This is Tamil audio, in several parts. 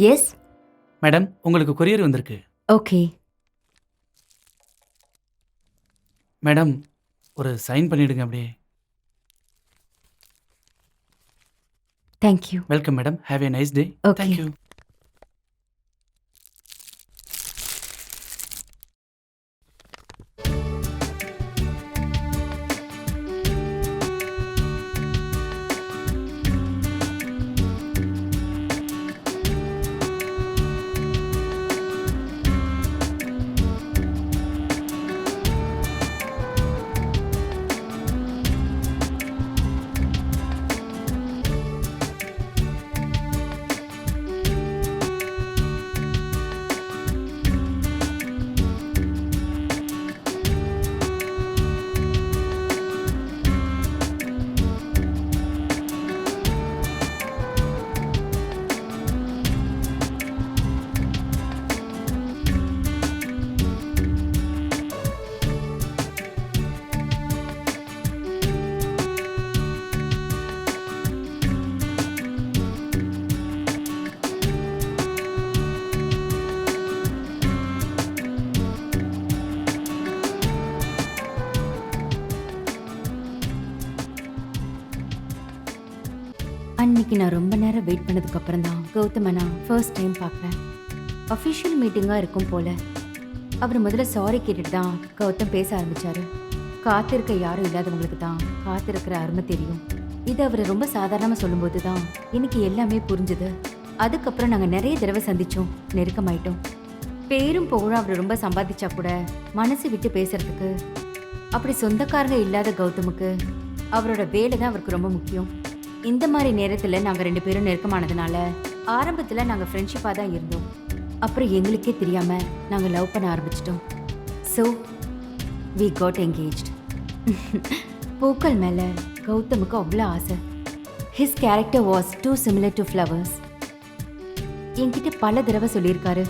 எஸ். மேடம் உங்களுக்கு கொரியர் வந்திருக்கு. ஓகே. மேடம் ஒரு சைன் பண்ணிடுங்க அப்படியே. Thank you. Welcome madam. Have a nice day. Okay. Thank you. அன்னைக்கு நான் ரொம்ப நேரம் வெயிட் பண்ணதுக்கு அப்புறம் தான் கௌதம நான் ஃபர்ஸ்ட் டைம் பார்க்குறேன். அஃபிஷியல் மீட்டிங்காக இருக்கும் போல. அவர் முதல்ல சாரி கேட்டுட்டு தான் கௌதம் பேச ஆரம்பிச்சாரு. காத்திருக்க யாரும் இல்லாதவங்களுக்கு தான் காத்திருக்கிற அருமை தெரியும். இது அவர் ரொம்ப சாதாரணமாக சொல்லும்போது தான் எனக்கு எல்லாமே புரிஞ்சுது. அதுக்கப்புறம் நாங்கள் நிறைய தடவை சந்திச்சோம், நெருக்கமாயிட்டோம். பேரும் புகழும் அவர் ரொம்ப சம்பாதிச்சா கூட மனசு விட்டு பேசுறதுக்கு அப்படி சொந்தக்காரங்க இல்லாத கௌதமுக்கு அவரோட வேலை தான் அவருக்கு ரொம்ப முக்கியம். இந்த மாதிரி நேரத்தில் நாங்கள் 2 பேரும் நெருக்கமானதுனால ஆரம்பத்தில் நாங்கள் ஃப்ரெண்ட்ஷிப்பாக தான் இருந்தோம். அப்புறம் எங்களுக்கே தெரியாமல் நாங்கள் லவ் பண்ண ஆரம்பிச்சிட்டோம். So we got engaged. பூக்கள் மேலே கௌதமுக்கு அவ்வளோ ஆசை. His character was too similar to flowers. என்கிட்ட பல தடவை சொல்லியிருக்காரு,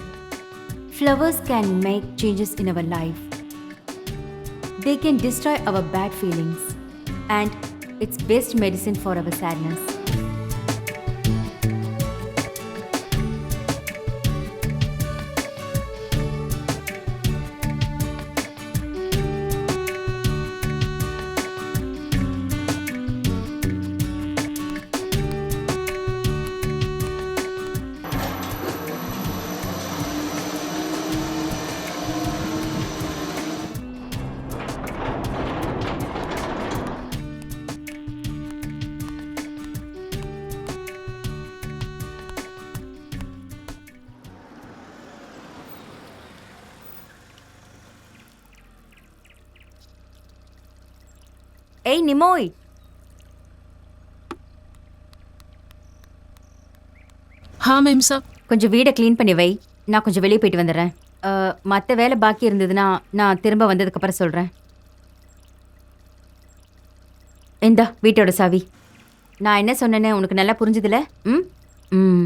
flowers can make changes in our life. They can destroy our bad feelings and it's best medicine for our sadness. ஏய் நிமோய், हाँ मैम साहब. கொஞ்சம் வீடை க்ளீன் பண்ணி வை. நான் கொஞ்சம் வெளியே போயிட்டு வந்துடுறேன். மற்ற வேலை பாக்கி இருந்ததுன்னா நான் திரும்ப வந்ததுக்கப்புறம் சொல்கிறேன். இந்தா வீட்டோட சாவி. நான் என்ன சொன்னேன்னு உனக்கு நல்லா புரிஞ்சுதுல? ம் ம்.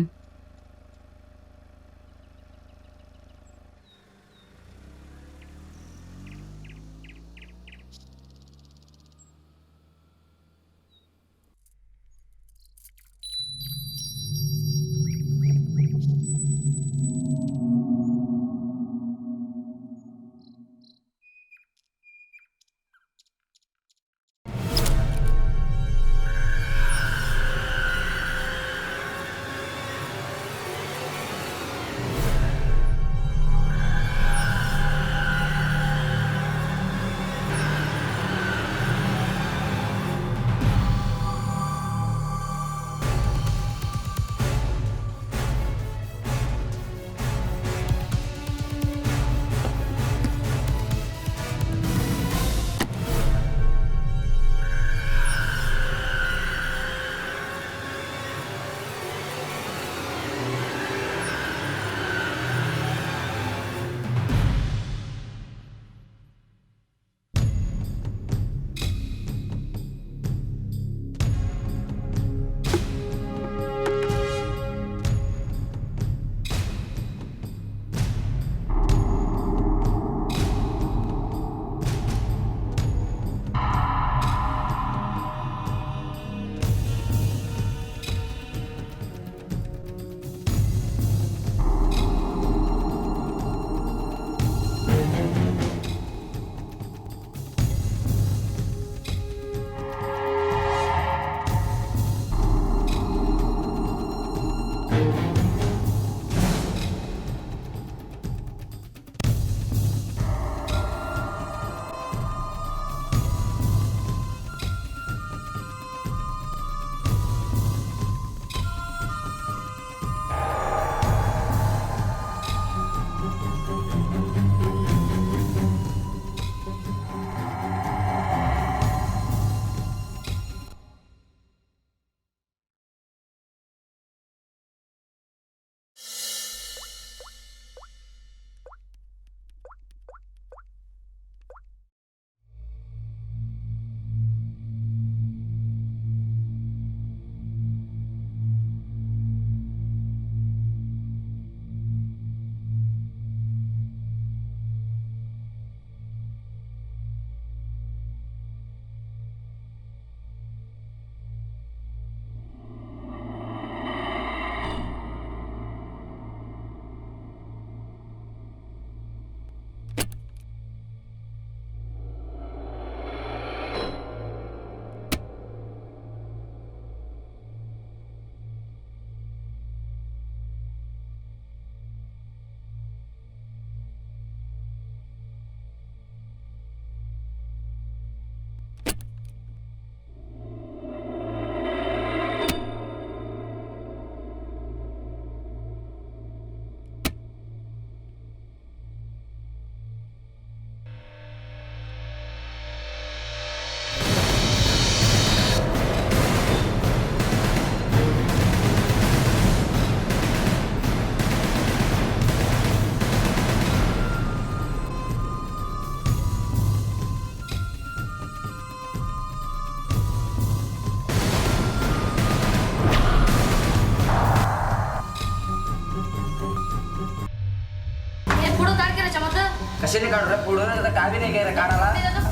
कशाने काढू रे पुढं तर काय बी नाही काय काढायला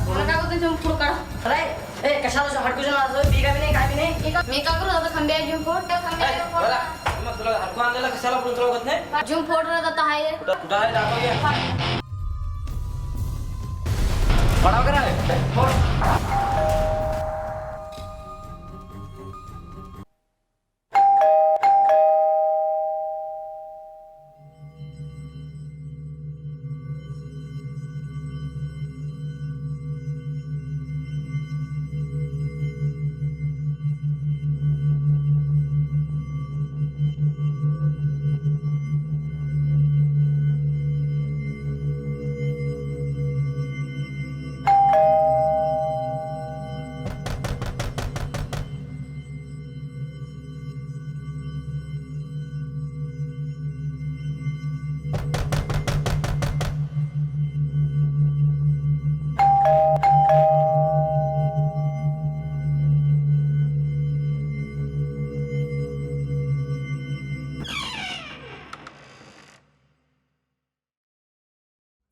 मला काय होतं जंप फूड काढ अरे ए कशाला हटकून असं बी काय नाही काय बी नाही मी का करू आता खंबे जंप फोड त्या खंबे बघा मग तुला हटकून आणलेला कशाला पुढं तुला होत नाही जंप फोड रहा आता आहे कुठं आहे दाखव घे पडाव करा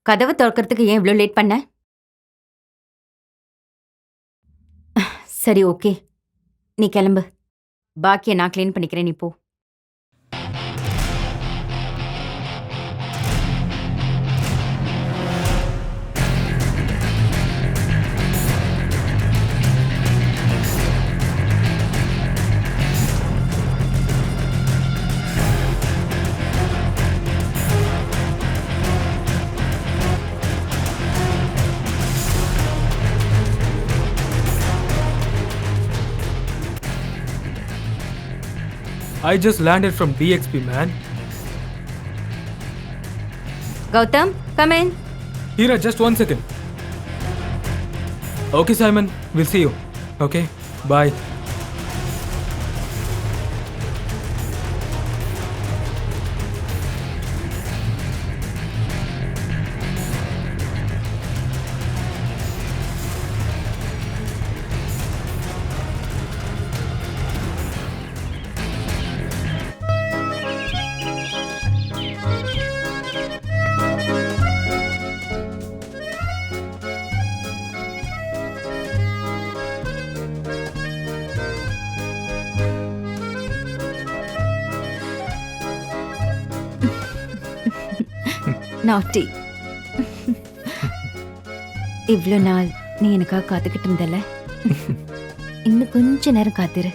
கதவை திறக்கிறதுக்கு ஏன் இவ்வளோ லேட் பண்ண? சரி ஓகே, நீ கிளம்பு. பாக்கியை நான் க்ளீன் பண்ணிக்கிறேன், நீ போ. I just landed from DXP, man. Gautham, come in. Hira, just 1 second. Okay, Simon, we'll see you. Okay, bye. நாட்டி. இவ்வளோ நாள் நீ எனக்காக காத்துக்கிட்டு இருந்தல, இன்னும் கொஞ்ச நேரம் காத்திரு.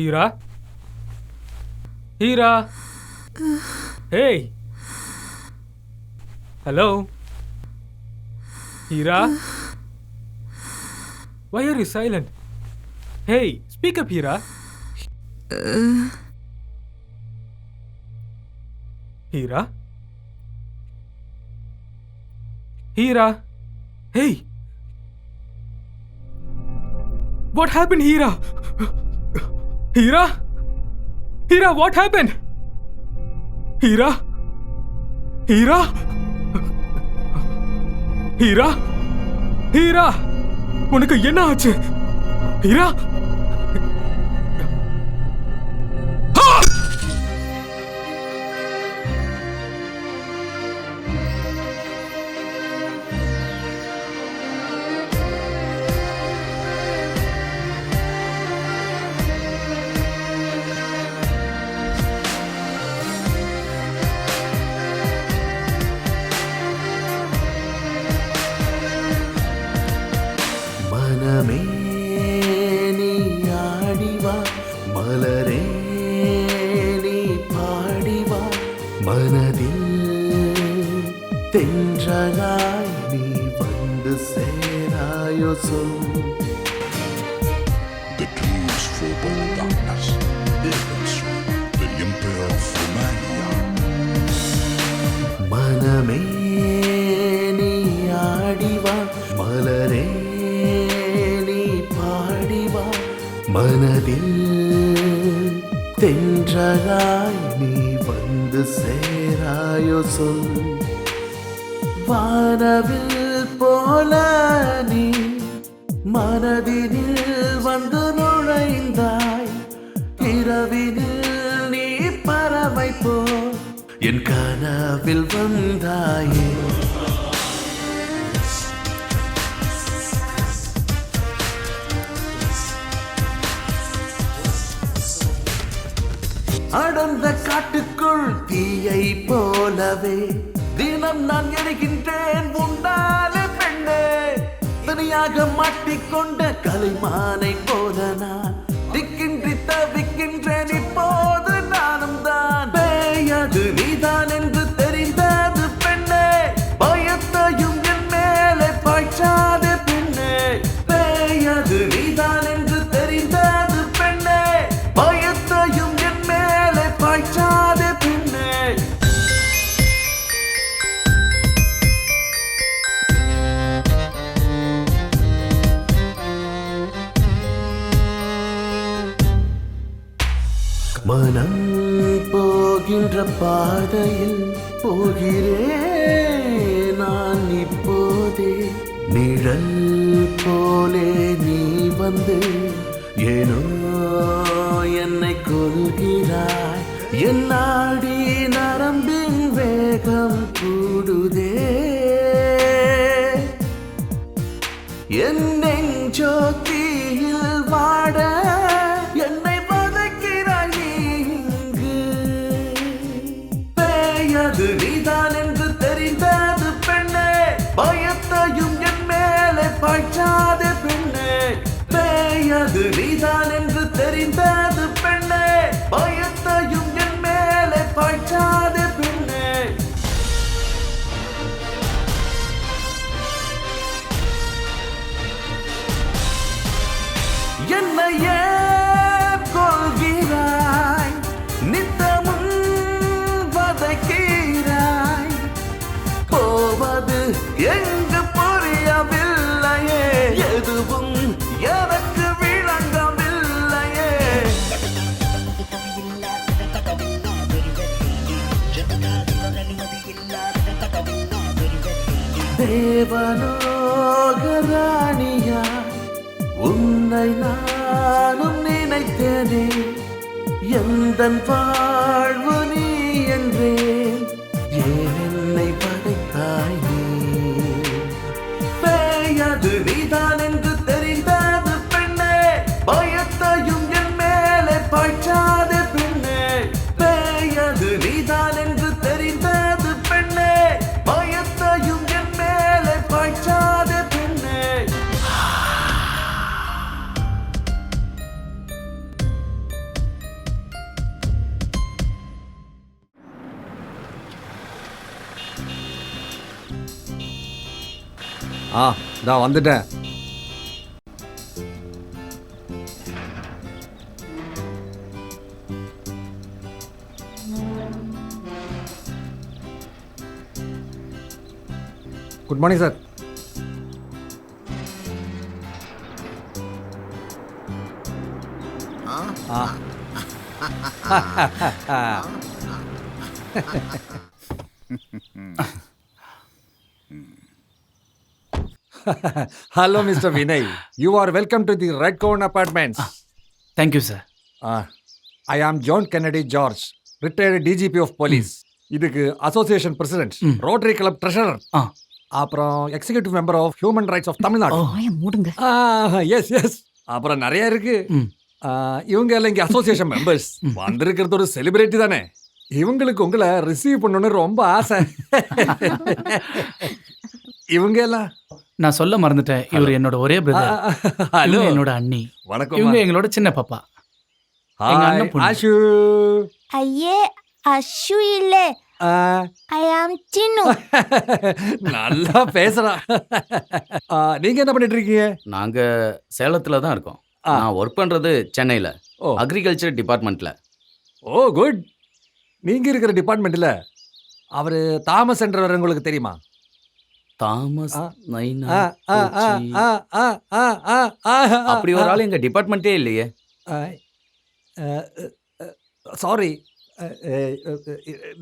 Hira, Hira. Hey. Hello. Hira. Why are you silent? Hey, speak up, Hira. Hira. Hira. Hey. What happened, Hira? Hira? Hira, what happened? Hira? Hira? Hira? Hira? உனக்கு என்ன ஆச்சு? ஹீரா? மனமே நீ ஆடிவா, மலரே நீ பாடிவா, மனதில் தென்றலாய் நீ வந்து சேராயோ சொல். The tools for both darkness, Devas, the Emperor of Romania. மனமே நீ ஆடிவா, மலரே நீ பாடிவா, மனதில் தென்றலாய் நீ வந்து சேராயோ சொல். வானவில் போல நீ மனதினில் வந்து நுழைந்தாய், இரவினில் நீ பறவை போ என் கனவில் வந்தாயே. அடர்ந்த காட்டுக்குள் தீயை போலவே தினம் நான் எரிகின்றேன் உண்டான பெண்ணே. தனியாக மாட்டிக்கொண்ட கலைமானை போல நான் திக்கின்றி தவிக்கின்றேன். இப்போது நானும் தான் பேயது நீதான் என்று தெரிந்தது பெண்ணே. பயத்தையும் என் மேலே பாய்ச்சாதே பெண்ணே. பேயது நீதான் என்று தெரிந்தது பெண்ணே. பயத்தையும் என் மேலே பாய்ச்சாதே பெண்ணே. மனம் போகின்ற பாதையில் போகிறேன் நான் இப்போதே. நிழல் போலே நீ வந்து ஏனோ என்னை கொள்கிறாய். என் நாடி நரம்பின் வேகம் கூடுதே. என் நெஞ்சோ தீயில் வாட என்னை வதக்கிறாய் நீ இங்கு. பேயது நீதான் என்று தெரிந்தது பெண்ணே. பயத்தையும் என் மேலே பாய்ச்சாதே பெண்ணே. பேயது நீதான் என்று தெரிந்தது பெண்ணே. பயத்தையும் என் மேலே பாய்ச்சாதே பெண்ணே. என்னையே கொள்கிறாய், நித்தமும் வதைக்கிறாய். போவது எங்கு புரியவில்லையே, எதுவும் எனக்கு விளங்கவில்லையே. தேவலோகராணியா உன்னை நானும் நினைத்தேனே. எந்தன் வாழ்வு நீ என்றேன், ஏன் என்னை படைத்தாய் நீ? பேயது நீதான் என்று தெரிந்தது பெண்ணே. பயத்தையும் என் மேலே பாய்ச்சாதே பெண்ணே. பேயது நீதான் என்று தெரிந்தது பெண்ணே. பயத்தையும் என் மேலே பாய்ச்சாதே பெண்ணே. நான் வந்துட்டேன். Good morning sir. Hello, Mr. Vinay. You are welcome to the Redcone Apartments. Thank you sir. I am John Kennedy George, retired DGP of Police. இதுக்கு association president, rotary club treasurer, அப்புறம் executive member of human rights of Tamil Nadu. மூடுங்க. எஸ் எஸ், அப்புறம் நிறைய இருக்கு. இவங்க எல்லாம் இங்கே அசோசியேஷன் மெம்பர்ஸ். வந்திருக்கிறது ஒரு செலிபிரிட்டி தானே. இவங்களுக்கு உங்களை ரிசீவ் பண்ணணும்னு ரொம்ப ஆசை. இவங்க எல்லாம் நான் சொல்ல மறந்துட்டேன், இவர் என்னோட ஒரே பிரதர். ஹலோ, என்னோட அண்ணி. வணக்கம். இவங்க எங்களோட சின்ன பாப்பா. எங்க அண்ணன் பொண்ணு. ஆஷு. ஐயே, அஷு இல்ல, ஐ ஆம் சின்னு. நல்லா பேசுறா. நீங்க என்ன பண்ணிட்டு இருக்கீங்க? நாங்க சேலத்துல தான் இருக்கோம். நான் ஒர்க் பண்றது சென்னையில, அக்ரிகல்ச்சர் டிபார்ட்மெண்ட்ல. ஓ குட். நீங்க இருக்கிற டிபார்ட்மெண்ட்ல அவரு தாமஸ் என்றவர் உங்களுக்கு தெரியுமா? தாமஸ் நைனா அப்படி ஒரு ஆள் எங்க டிபார்ட்மெண்ட்டே இல்லையே. சாரி,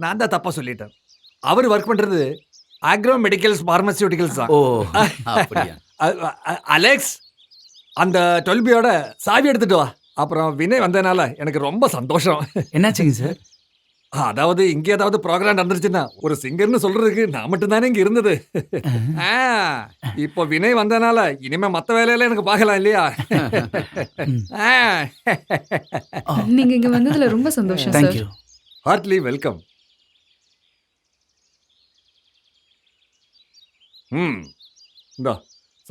நான் தான் தப்பா சொல்லிட்டேன். அவர் ஒர்க் பண்றது ஆக்ரோ மெடிக்கல்ஸ் பார்மசியூட்டிக்கல்ஸ் தான். ஓ அப்படியா. அலெக்ஸ், அந்த 12B சாவி எடுத்துட்டு வா. அப்புறம் வினய் வந்ததுனால எனக்கு ரொம்ப சந்தோஷம். என்னாச்சுங்க சார்? அதாவது இங்க ஏதாவது ப்ரோக்ராம் நடந்துருச்சுன்னா ஒரு சிங்கர்னு சொல்றதுக்கு நான் மட்டும் தானே இங்க இருந்தது. இப்போ வினய் வந்ததுனால இனிமே மத்த வேலையில எனக்கு பார்க்கலாம் இல்லையா? நீங்க இங்க வந்ததுல ரொம்ப சந்தோஷம் சார். தேங்க்யூ. Hartley welcome. இந்தா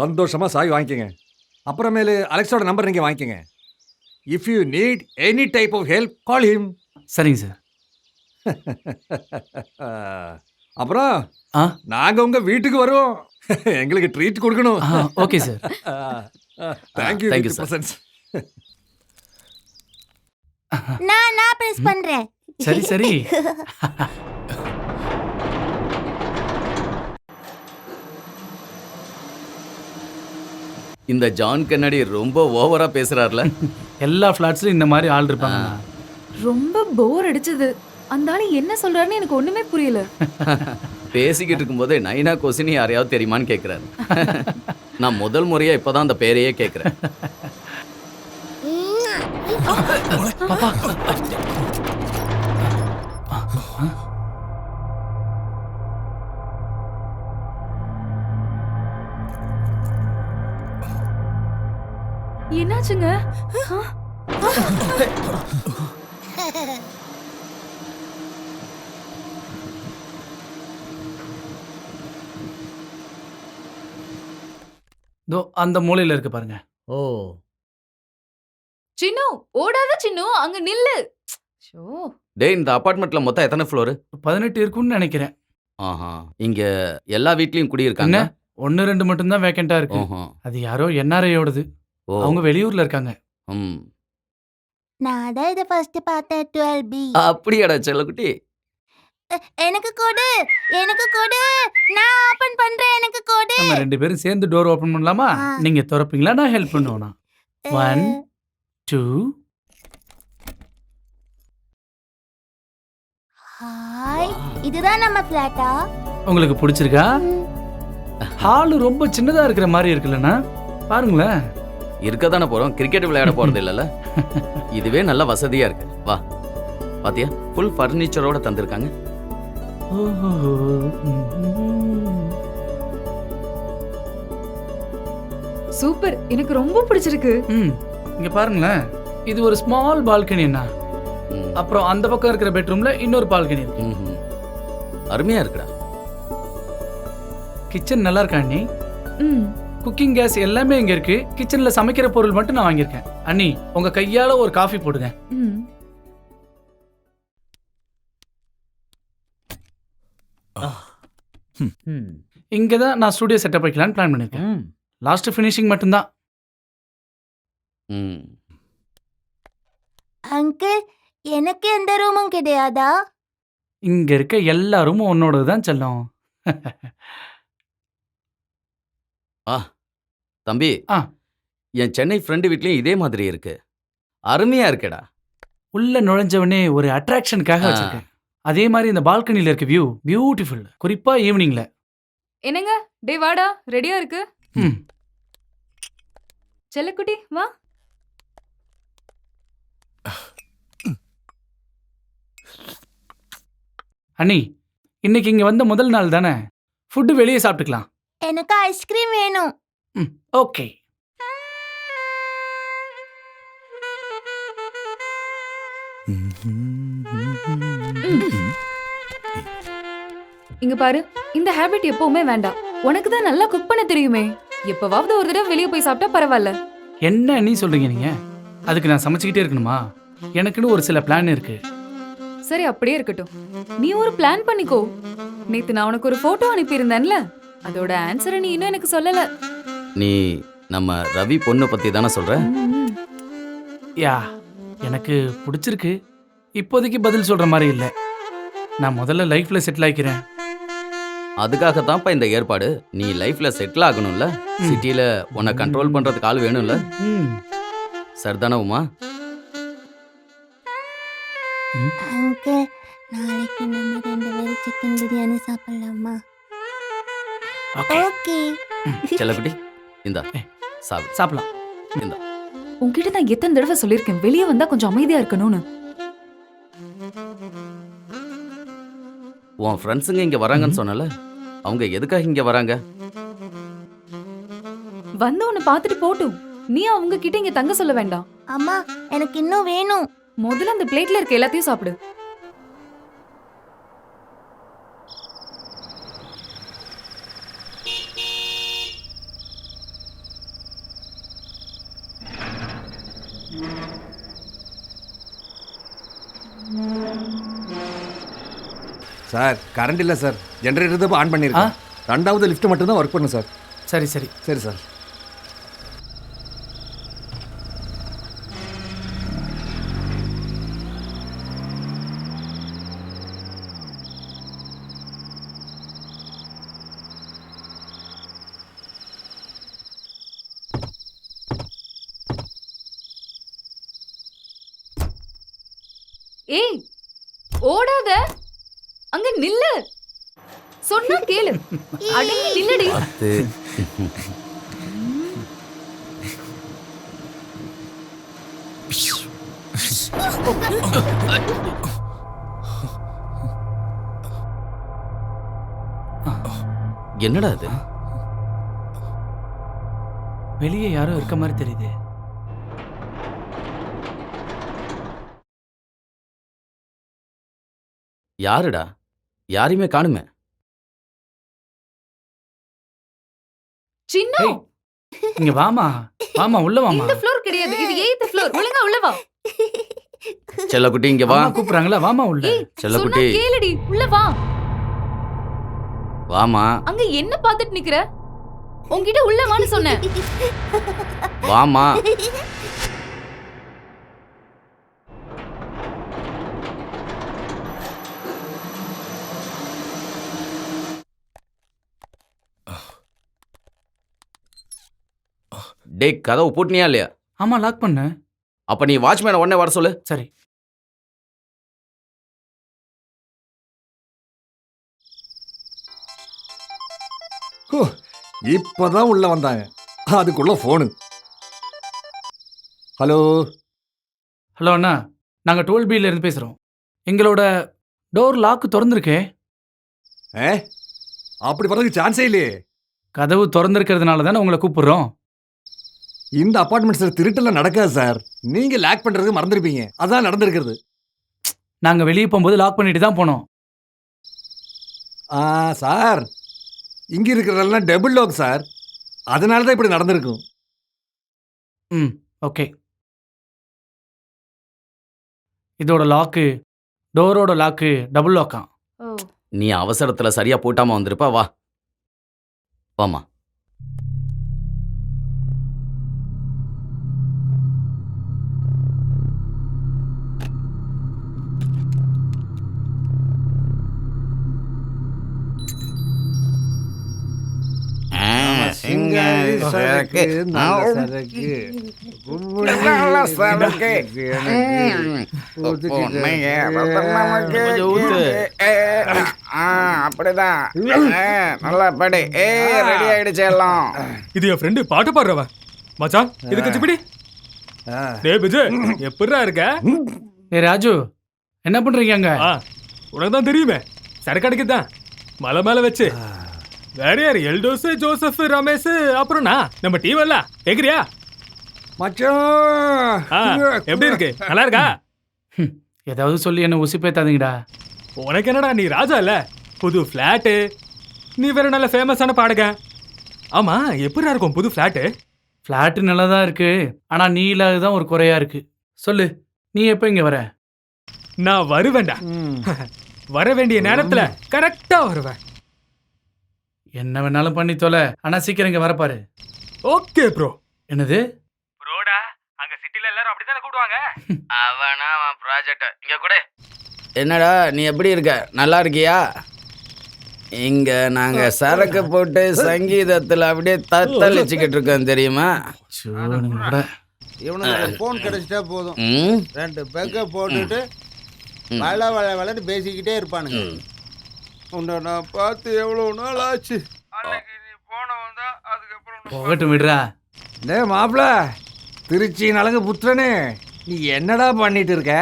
சந்தோஷமா சாய் வாங்கிக்கங்க. அப்புறமேலு அலெக்ஸோட நம்பர் நீங்க வாங்கிக்கங்க. If you need any type of help call him. சரிங்க சார். அப்புறம் நாங்க உங்க வீட்டுக்கு வரோம். எங்களுக்கு ட்ரீட் கொடுக்கணும். Okay sir. Thank you. Thank you, sir. நான் பிரஸ் பண்றேன். சரி சரி. இந்த ஜான் கென்னடி ரொம்ப ஓவரா பேசுறாருல. எல்லா ஃபிளாட்ஸ்லயும் இந்த மாதிரி ஆள் இருப்பாங்க. ரொம்ப போர் அடிச்சது. அந்த ஆளு என்ன சொல்றாருன்னு எனக்கு ஒண்ணுமே புரியல. பேசிக்கிட்டு இருக்கும்போது நைனா கொசினி யாரையாவது தெரியுமான்னு கேட்குறாரு. நான் முதல் முறையா இப்போதான் அந்த பேரையே கேட்குறேன். என்னாச்சுங்க? அந்த மூலையில இருக்கு பாருங்க. ஓ சின்னு, ஓடாத சின்னு, அங்க நில்லு. ஷோ. டேய், இந்த அபார்ட்மெண்ட்ல மொத்தம் எத்தனை ஃப்ளோர்? 18 இருக்கும்னு நினைக்கிறேன். ஆஹா, இங்க எல்லா வீட்லயும் குடியிருக்காங்க. 1-2 மட்டும் தான் வேக்கண்டா இருக்கு. அது யாரோ என்ஆர்ஐயோடது. அவங்க வெளியூர்ல இருக்காங்க. நான் தான் இத ஃபர்ஸ்ட் பார்த்தேன். 12B. அப்படியாடா செல்லக்குட்டி? எனக்கு கொடு, எனக்கு கொடு, நான் ஓபன் பண்றேன், எனக்கு கொடு. நம்ம 2 பேரும் சேர்ந்து டோர் ஓபன் பண்ணலாமா? நீங்க திறப்பீங்களா, நான் ஹெல்ப் பண்ணுவேனா? 1 2. ஹாய், இதுதான் நம்ம ஃபிளாட்டா? உங்களுக்கு பிடிச்சிருக்கா? ஹால் ரொம்ப சின்னதா இருக்கிற மாதிரி இருக்குல்லண்ணா, பாருங்களேன். இருக்கதானே போறோம், கிரிக்கெட் விளையாட போறது இல்லைல்ல. இதுவே நல்ல வசதியா இருக்கு. வா, பாத்தியா, ஃபுல் ஃபர்னிச்சரோட தந்திருக்காங்க. சூப்பர், எனக்கு ரொம்ப பிடிச்சிருக்கு. இங்க பாருங்களேன், இது ஒரு ஸ்மால் பால்கனி அண்ணா. அப்புறம் அந்த பக்கம் இருக்கிற பெட்ரூம்ல இன்னொரு பால்கனி இருக்கு. அருமையா இருக்குடா. கிச்சன் நல்லா இருக்கா அண்ணி? குக்கிங் கேஸ் எல்லாமே இங்க இருக்கு. கிச்சன்ல சமைக்கிற பொருள் மட்டும் நான் வாங்கியிருக்கேன். அண்ணி, உங்க கையால ஒரு காஃபி போடுங்க. இங்கே தான் நான் ஸ்டுடியோ செட்டப் வைக்கலான்னு பிளான் பண்ணியிருக்கேன். லாஸ்ட் ஃபினிஷிங் மட்டும்தான். ம் அங்கிள் எனக்கு எந்த ரூமும் கிடையாதா? இங்கே இருக்க எல்லா ரூமும் உன்னோடது தான் செல்லம். தம்பி ஆ. என் சென்னை ஃப்ரெண்டு வீட்லயும் இதே மாதிரி இருக்கு. அருமையா இருக்கேடா. உள்ள நுழைஞ்சவனே ஒரு அட்ராக்ஷனுக்காக ஆ. வச்சிருக்கேன். அதே மாதிரி இந்த பால்கனியில் இருக்க வியூ பியூட்டிஃபுல். குறிப்பா ஈவினிங்ல. என்னங்க டே வாடா ரெடியா இருக்கு. ம் செல்லக்குட்டி வா. அண்ணி, இன்னைக்கு இங்க வந்த முதல் நாள் தானே, ஃபுட்டு வெளியே சாப்பிட்டுக்கலாம். எனக்கு ஐஸ்கிரீம் வேணும். ம் ஓகே. இங்க பாரு, இந்த ஹேபிட் எப்பவுமே வேண்டாம். உனக்கு தான் நல்லா குக் பண்ண தெரியுமே. எப்பவாவது ஒரு தடவை வெளியே போய் சாப்பிட்டா பரவாயில்ல. என்ன அண்ணி சொல்றீங்க நீங்க? அதுக்கு நான் சமைச்சுக்கிட்டே இருக்கணுமா? எனக்குன்னு ஒரு சில பிளான் இருக்கு. சரி அப்படியே இருக்கட்டும். நீ ஒரு பிளான் பண்ணிக்கோ. நேத்து நான் உனக்கு ஒரு போட்டோ அனுப்பியிருந்தேன்ல, அதோட ஆன்சரை நீ இன்னும் எனக்கு சொல்லல. நீ நம்ம ரவி பொண்ணு பத்தி தானே சொல்ற? ம். யா, எனக்கு பிடிச்சிருக்கு. இப்போதைக்கு பதில் சொல்ற மாதிரி இல்லை. நான் முதல்ல லைஃப்ல செட்டில் ஆகிக்கிறேன். அதுக்காகத்தான்ப்பா இந்த ஏற்பாடு. நீ லைஃப்ல செட்டில் ஆகணும்ல. சிட்டில உன்னை கண்ட்ரோல் பண்றதுக்கு ஆள் வேணும்ல. ம் சரிதானே உமா? அங்கிள் நாளைக்கு நம்ம 2 பேரும் சிக்கன் பிரியாணி சாப்பிடலாமா? ஓகே. ஓகே. செல்லக்குட்டி இந்தா சாப்பிடு. சாப்பிடலாம். இந்தா. உன்கிட்ட நான் எத்தனை தடவை சொல்லியிருக்கேன் வெளியே வந்தா கொஞ்சம் அமைதியா இருக்கணும்னு. உன் ஃப்ரெண்ட்ஸுங்க இங்க வராங்கன்னு சொன்னல, அவங்க எதுக்காக இங்க வராங்க? வந்து உன்னை பார்த்துட்டு போட்டும். நீ அவங்க கிட்ட இங்க தங்க சொல்ல வேண்டாம். அம்மா எனக்கு இன்னும் வேணும். முதல்ல அந்த பிளேட்ல இருக்க எல்லாத்தையும் சாப்பிடு. சார் கரண்ட் இல்லை சார். ஜென்ரேட்டர் தான் ஆன் பண்ணியிருக்கேன். 2வது லிஃப்ட் மட்டும் தான் ஒர்க் பண்ணும் சார். சரி சரி சரி சார். ஏய் ஓடாத, அங்க நில்லு. சொன்னா கேளு. அடங்கி நில்லடி. அது என்னடா அது? வெளியே யாரோ இருக்க மாதிரி தெரியுது. யாருடா? யாரையுமே காணுமே. சின்ன ஏய், இங்க வாமா. வாமா உள்ள வாமா. இந்த ஃப்ளோர் கிடையாது, இது 8th ஃப்ளோர். ஒழுங்கா உள்ள வா. செல்லக்குட்டி இங்க வா. அம்மா கூப்பிடுறாங்களா? வாமா உள்ள. ஏய் சொன்னா செல்லக்குட்டி கேளுடி, உள்ள வா. வாமா. அங்க என்ன பார்த்துட்டு நிக்கிற? உன்கிட்ட உள்ள வான்னு சொன்னேன். வாமா. டேய் கதவு பூட்டினியா இல்லையா? ஆமா லாக் பண்ணு. அப்ப நீ வாட்ச்மேனை உடனே வர சொல்லு. சரி. ஓ, இப்பதான் உள்ள வந்தாங்க. அதுக்குள்ள ஃபோனு. ஹலோ. ஹலோ அண்ணா, நாங்கள் 12Bல இருந்து பேசுகிறோம். எங்களோட டோர் லாக்கு திறந்துருக்கே. ஏ அப்படி வரதுக்கு சான்ஸே இல்லையே. கதவு திறந்துருக்கிறதுனால தானே உங்களை கூப்பிடுறோம். இந்த அப்பார்ட்மெண்ட்ஸில் திருட்டெல்லாம் நடக்காது சார். நீங்க லாக் பண்றதுக்கு மறந்துருப்பீங்க. அதான் நடந்திருக்கிறது. நாங்கள் வெளியே போகும்போது லாக் பண்ணிட்டு தான் போனோம். சார் இங்க இருக்கிறதெல்லாம் டபுள் லாக் சார். அதனால தான் இப்படி நடந்திருக்கும். ம் ஓகே. இதோட லாக்கு, டோரோட லாக்கு டபுள் லாக்கா? ஓ நீ அவசரத்துல சரியா பூட்டாம வந்திருப்பா. வா வாமா. சிங்காரி சரக்கு, நல்ல சரக்கு. நல்ல சரக்கு. அப்படிதான் நல்லா படி. ரெடி ஆயிடுச்சு எல்லாம். இது என் ஃப்ரெண்டு பாட்டு பாடுறவன் மச்சான். இது கச்சிப்பிடி. டேய் பிஜு, எப்படிடா இருக்க? ஏ ராஜு, என்ன பண்றீங்க அங்க? உனக்கு தான் தெரியுமே, சரக்கு அடிக்கதான் மலை மேல வச்சு. வேற யாரு? எல்டோஸ், ஜோசப், ரமேஷ், அப்புறம் நான். நம்ம டீம் எல்லாம் கேக்குறியா மச்சான்? எப்படி இருக்கு? நல்லா இருக்கா? ஏதாவது சொல்லி என்ன உசிப்பேத்தாதீங்கடா. உனக்கு என்னடா, நீ ராஜா இல்ல, புது பிளாட்டு. நீ வேற நல்ல ஃபேமஸான பாடுக. ஆமா, எப்படிடா இருக்கும் புது பிளாட்டு? பிளாட்டு நல்லா தான் இருக்கு, ஆனா நீ இல்லாததான் ஒரு குறையா இருக்கு. சொல்லு, நீ எப்ப இங்க வர? நான் வருவேன்டா. வர வேண்டிய நேரத்துல கரெக்டா வருவேன். என்ன வேணாலும் பண்ணி தொலை, ஆனா சீக்கிரம் இங்க வரப்பாரு. Okay bro. என்னது ப்ரோடா? அங்க சிட்டில எல்லாரும் அப்படித்தானே கூடுவாங்க. அவனா அவன் ப்ராஜெக்ட் இங்க கூட. என்னடா நீ எப்படி இருக்க? நல்லா இருக்கியா? இங்க நாங்க சரக்கு போட்டு சங்கீதத்துல அப்படியே தத்தளிச்சுக்கிட்டு இருக்கோம் தெரியுமா? இவனுக்கு போன் கிடைச்சிட்டா போதும், 2 பெக்க போட்டுட்டு வள பேசிக்கிட்டே இருப்பானுங்க. உன்னை நான் பார்த்து எவ்வளவு நாள் ஆச்சு. அன்னைக்கு நீ போனவன் தான், அதுக்கப்புறம் போகட்டும் விடுறா. டே மாப்பிள, திருச்சி நலங்கு புத்திரனே, நீ என்னடா பண்ணிட்டு இருக்க?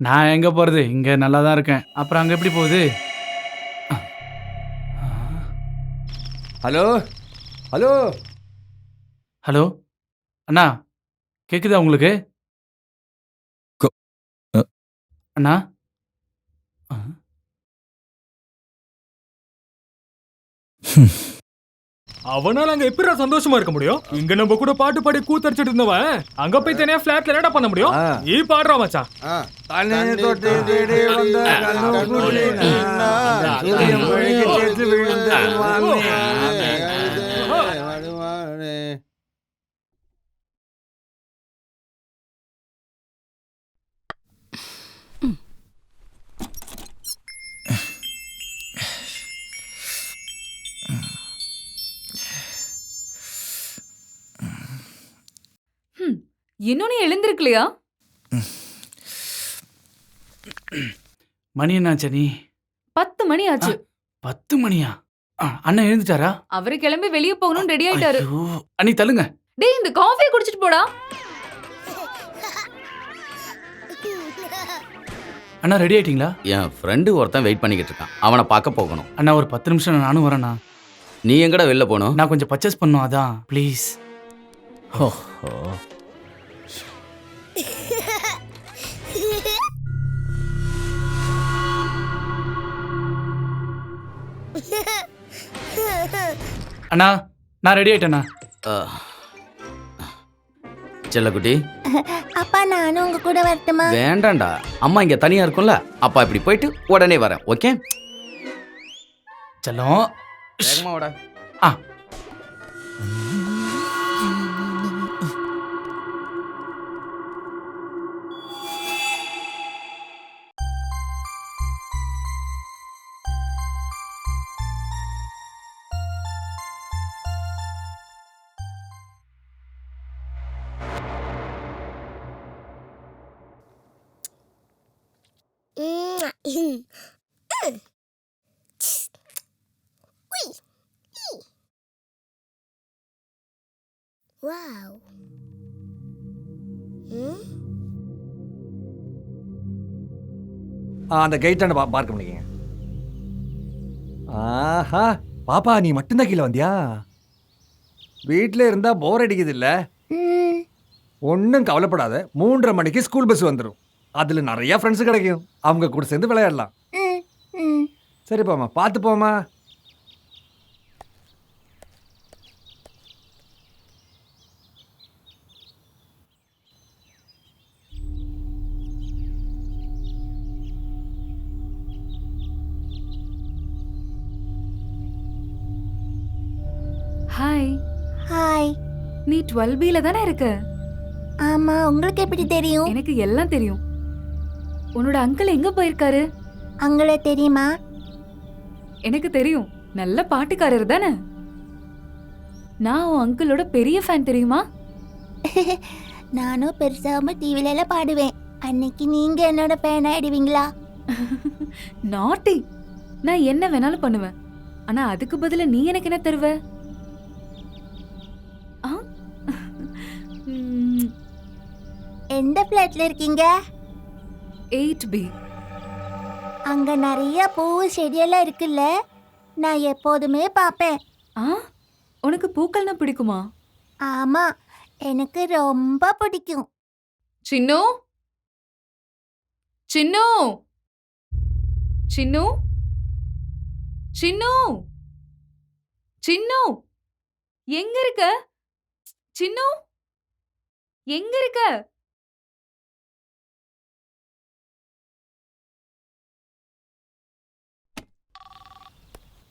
நான் எங்க போறது, இங்க நல்லா தான் இருக்கேன். அப்புறம் அங்க எப்படி போகுது? ஹலோ ஹலோ ஹலோ அண்ணா, கேக்குதா உங்களுக்கு? அண்ணா அவனால அங்க எப்படிடா சந்தோஷமா இருக்க முடியும்? இங்க நம்ம கூட பாட்டு பாடி கூத்தடிச்சிட்டு இருந்தவன் அங்க போய் தனியா பிளாட்ல என்னடா பண்ண முடியும்? நீ பாடுறா மச்சான். இன்னும் நீ எழுந்திருக்கலையா? மணி என்னாச்சு நீ? 10 மணி ஆச்சு. 10 மணியா? அண்ணன் எழுந்துட்டாரா? அவரு கிளம்பி வெளிய போகணும்னு ரெடி ஆயிட்டாரு. அண்ணி தள்ளுங்க. டேய், இந்த காஃபியை குடிச்சிட்டு போடா. அண்ணா ரெடி ஆயிட்டீங்களா? என் ஃப்ரெண்டு ஒருத்தன் வெயிட் பண்ணிக்கிட்டு இருக்கான், அவனை பார்க்க போகணும். அண்ணா ஒரு 10 நிமிஷம் நானும் வரேண்ணா. நீ எங்கடா வெளில போகணும்? நான் கொஞ்சம் பர்ச்சேஸ் பண்ணும், அதான் ப்ளீஸ். ஓஹோ. அண்ணா நான் ரெடி ஆயிட்டேண்ணா. செல்லக்குட்டி, அப்பா நானும் உங்க கூட வரட்டுமா? வேண்டாம்டா, அம்மா இங்க தனியா இருக்கும்ல, அப்பா இப்படி போயிட்டு உடனே வரேன். ஓகே செல்லம். வேகமா வாடா. ஆ Wow. அந்த கைட்டான பார்க்க முடியுங்க. ஆஹா பாப்பா, நீ மட்டும்தான் கீழே வந்தியா? வீட்டில் இருந்தா போர் அடிக்குது இல்ல? ஒன்றும் கவலைப்படாத, 3:30 மணிக்கு ஸ்கூல் பஸ் வந்துடும். அதில் நிறைய ஃப்ரெண்ட்ஸ் கிடைக்கும், அவங்க கூட சேர்ந்து விளையாடலாம். சரி போமா, பார்த்து போமா. ஹாய். ஹாய். நீ 12Bல தானே இருக்க? ஆமா, உங்களுக்கு எப்படி தெரியும்? எனக்கு எல்லாம் தெரியும். உன்னோட அங்கிள் எங்க போயிருக்காரு? அங்கள தெரியுமா? எனக்கு தெரியும். நல்ல பாட்டுக்காரர் தானே? நான் உன் அங்கிளோட பெரிய ஃபேன் தெரியுமா? நானும் பெருசாம டிவில எல்லாம் பாடுவேன். அன்னைக்கு நீங்க என்னோட ஃபேன் ஆயிடுவீங்களா? நாட்டி. நான் என்ன வேணாலும் பண்ணுவேன். ஆனா அதுக்கு பதிலா நீ எனக்கு என்ன தருவ? ஆ? எந்த ஃபிளாட்ல இருக்கீங்க? 8B. அங்க நிறைய பூ செடியெல்லாம் இருக்குல்ல, நான் எப்போதுமே பாப்பேன். ஆ? உனக்கு பூக்கள்னா பிடிக்குமா? ஆமா, எனக்கு ரொம்ப பிடிக்கும். சின்னு? சின்னு? சின்னு? சின்னு? சின்னு? எங்க இருக்க? சின்னு? எங்க இருக்க?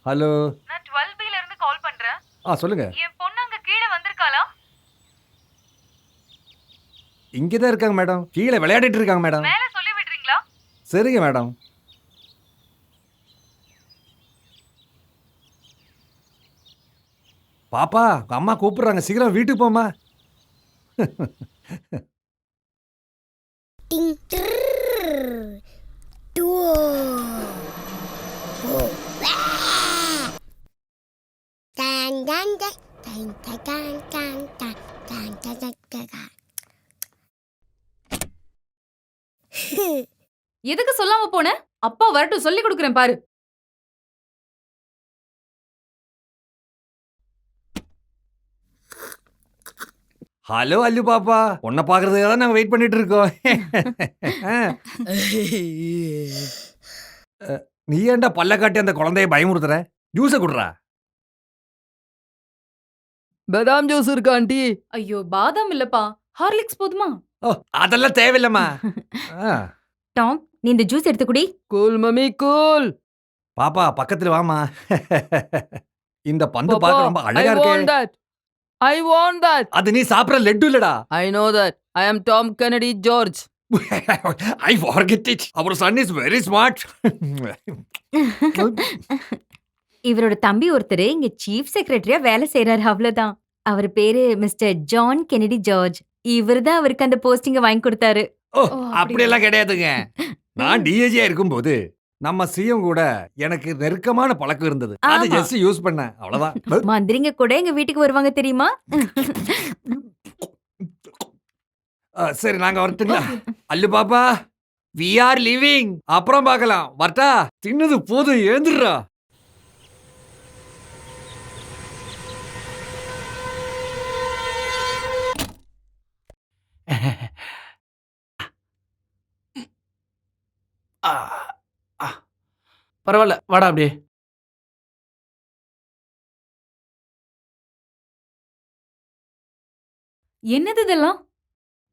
ஹலோ. நான் 12Bல இருந்து கால் பண்றேன். சொல்லுங்க. என் பொண்ணு அங்க கீழ வந்திருக்காளா? இங்கே தான் இருக்காங்க மேடம். கீழே விளையாடிட்டு இருக்காங்க மேடம். மேல சொல்லி விடுறீங்களா? சரிங்க மேடம். பாப்பா, உங்க அம்மா கூப்பிடுறாங்க, சீக்கிரம் வீட்டுக்கு போமா. எதுக்கு சொல்லாம போன? அப்பா வரட்டும் சொல்லி கொடுக்குறேன் பாரு. ஹலோ அல்லு பாப்பா, உன்னை பாக்குறதுக்காக தான் நாங்க வெயிட் பண்ணிட்டு இருக்கோம். நீ ஏன்டா பல்ல காட்டி அந்த குழந்தைய பயமுறுத்துற? ஜூஸ குடுறா. பதாம் ஜூஸ் இருக்கா ஆண்டி? ஐயோ பாதாம் இல்லப்பா, ஹார்லிக்ஸ் போதுமா? அதெல்லாம் தேவையில்லம்மா. டாம், நீ இந்த ஜூஸ் எடுத்து குடி. Cool mummy cool. பாப்பா பக்கத்துல வாமா. இந்த பந்து பார்க்க ரொம்ப அழகா இருக்கு. I want that. அது நீ சாப்பிடுற லட்டு இல்லடா. I know that. I am Tom Kennedy George. I forget it. Our son is very smart. இவரோட தம்பி ஒருத்தர் இங்க சீஃப் செக்ரட்டரியா வேலை செய்யறாரு, அவ்வளவுதான். அவர் பேரு மிஸ்டர் ஜான் கெனடி ஜார்ஜ். இவர்தான் அவருக்கு அந்த போஸ்டிங்க வாங்கி கொடுத்தாரு. அப்படியெல்லாம் கிடையாதுங்க. நான் டிஏஜியா இருக்கும்போது நம்ம சிஎம் கூட எனக்கு நெருக்கமான பழக்கம் இருந்தது. அதை ஜஸ்ட் யூஸ் பண்ணேன், அவ்வளவுதான். மந்திரிங்க கூட எங்க வீட்டுக்கு வருவாங்க தெரியுமா? சரி, நாங்க வரட்டுங்களா? அல்லு பாப்பா, we are leaving. அப்புறம் பார்க்கலாம். வரட்டா? தின்னது போதும், ஏந்துடுறா. பரவாயில்ல, வாடா அப்படியே. என்னது இதெல்லாம்?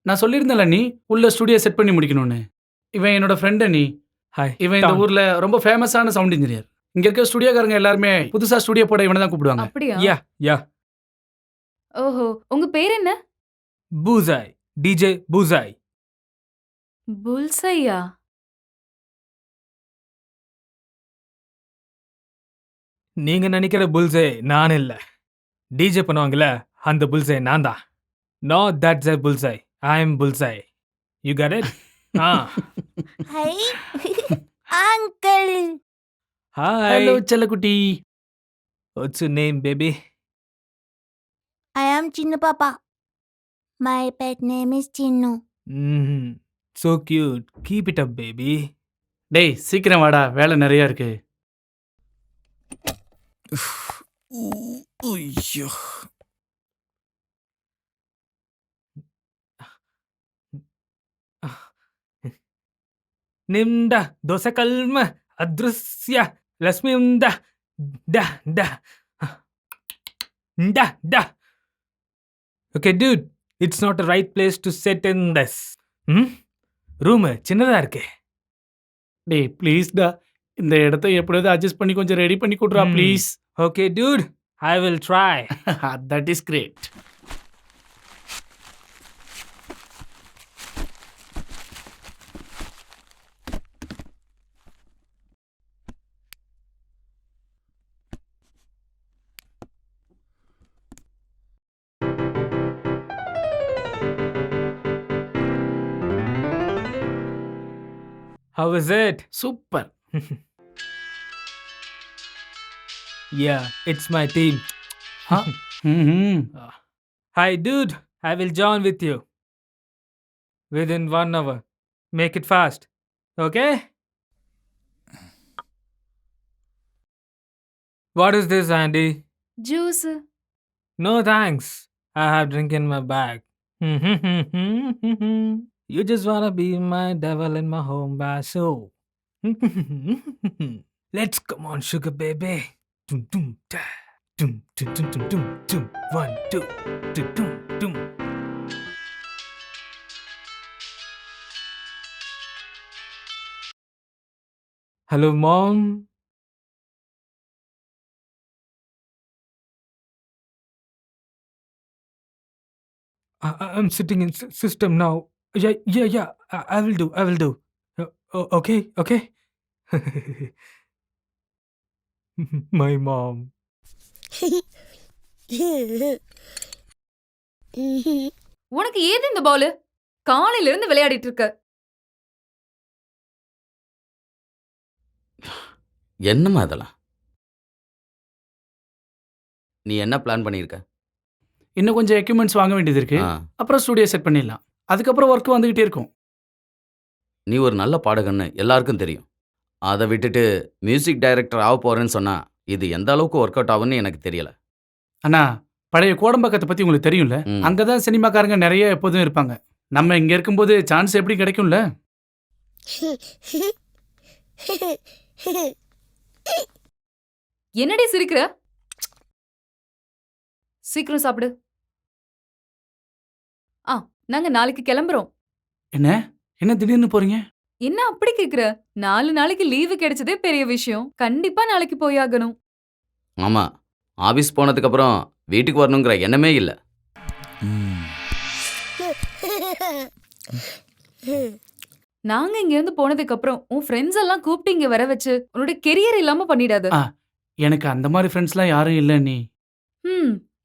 நான் சொல்லியிருந்தேன்ல நீ உள்ள ஸ்டுடியோ செட் பண்ணி முடிக்கணும்னு. இவன் என்னோட ஃப்ரெண்ட் நீ. ஹாய். இவன் இந்த ஊர்ல ரொம்ப ஃபேமஸான சவுண்ட் இன்ஜினியர். இங்க இருக்க ஸ்டுடியோக்காரங்க எல்லாருமே புதுசா ஸ்டுடியோ போட இவனை தான் கூப்பிடுவாங்க. அப்படியா? யா யா. ஓஹோ, உங்க பேர் என்ன? பூசாய், டிஜே பூசாய். புல்சையா? நீங்க நினைக்கிற புல்சே நான் இல்ல. டிஜே பண்ணுவாங்கல்ல, அந்த புல்சே நான் தான். No, that's a bullseye. I am bullseye. You got it? Hi uncle. Hi. Hello செல்லக்குட்டி. What's your name, baby? I am Chinnu Papa. My pet name is Chinnu. So cute. Keep it up, baby. டேய் சீக்கிரம் வாடா, வேலை நிறைய இருக்கு. ஐயோ. ನಿಮ್ದ ದೋಸೆ ಕಲ್ಮ ಅದೃಶ್ಯ ಲಕ್ಷ್ಮಿಯಿಂದ ಡ ಡ ಡ ಡ. Okay, dude, it's not the right place to sit in this. Room சின்னதா இருக்கு. டேய் ப்ளீஸ் டா, இந்த இடத்த எப்படியாவது அட்ஜஸ்ட் பண்ணி கொஞ்சம் ரெடி பண்ணி கொடுறா please. Okay, dude, I will try. That is great. How is it? Super. Yeah, it's my team. Hi, dude. I will join with you. Within 1 hour. Make it fast. Okay? What is this, Andy? Juice. No thanks. I have drink in my bag. You just wanna be my devil in my home basso. Let's come on, sugar baby. Dum dum da. Dum dum dum dum dum dum. 1 2 dum dum dum. Hello, mom. I'm sitting in system now. Yeah. I will do. Okay. My mom. உனக்கு ஏது இந்த பால்? காலையில இருந்து விளையாடிட்டு இருக்க. என்னம்மா அதெல்லாம்? நீ என்ன பிளான் பண்ணியிருக்க? இன்னும் கொஞ்சம் எக்யூப்மெண்ட்ஸ் வாங்க வேண்டியது இருக்கு. ஆ, அப்புறம் ஸ்டுடியோ செட் பண்ணிடலாம். அதுக்கப்புறம் ஒர்க் வந்துகிட்டே இருக்கும். நீ ஒரு நல்ல பாடகன்னு எல்லாருக்கும் தெரியும். அதை விட்டுட்டு மியூசிக் டைரக்டர் ஆக போறேன்னு சொன்னா இது எந்த அளவுக்கு ஒர்க் அவுட் ஆகும்னு எனக்கு தெரியல. அண்ணா, பழைய கோடம்பாக்கத்தை பத்தி உங்களுக்கு தெரியும்ல? ம். அங்கதான் சினிமாக்காரங்க நிறைய எப்போதும் இருப்பாங்க. நம்ம இங்க இருக்கும்போது சான்ஸ் எப்படி கிடைக்கும்ல? என்னடி சிரிக்கிற? சீக்கிரம் சாப்பிடு. நாங்க நாளைக்கு கிளம்புறோம். என்ன திடீர்னு போறீங்க? என்ன அப்படி கேக்குற? 4 நாளைக்கு லீவு கிடைச்சதே பெரிய விஷயம். கண்டிப்பா நாளைக்கு போயாகணும். ஆமா, ஆபீஸ் போனதுக்கு அப்புறம் வீட்டுக்கு வரணுங்கிற எண்ணமே இல்ல. நாங்க இங்க இருந்து போனதுக்கு அப்புறம் உன் ஃப்ரெண்ட்ஸ் எல்லாம் கூப்பிட்டு இங்க வர வச்சு உன்னோட கெரியர் இல்லாம பண்ணிடாத. எனக்கு அந்த மாதிரி ஃப்ரெண்ட்ஸ்லாம் யாரும் இல்ல நீ.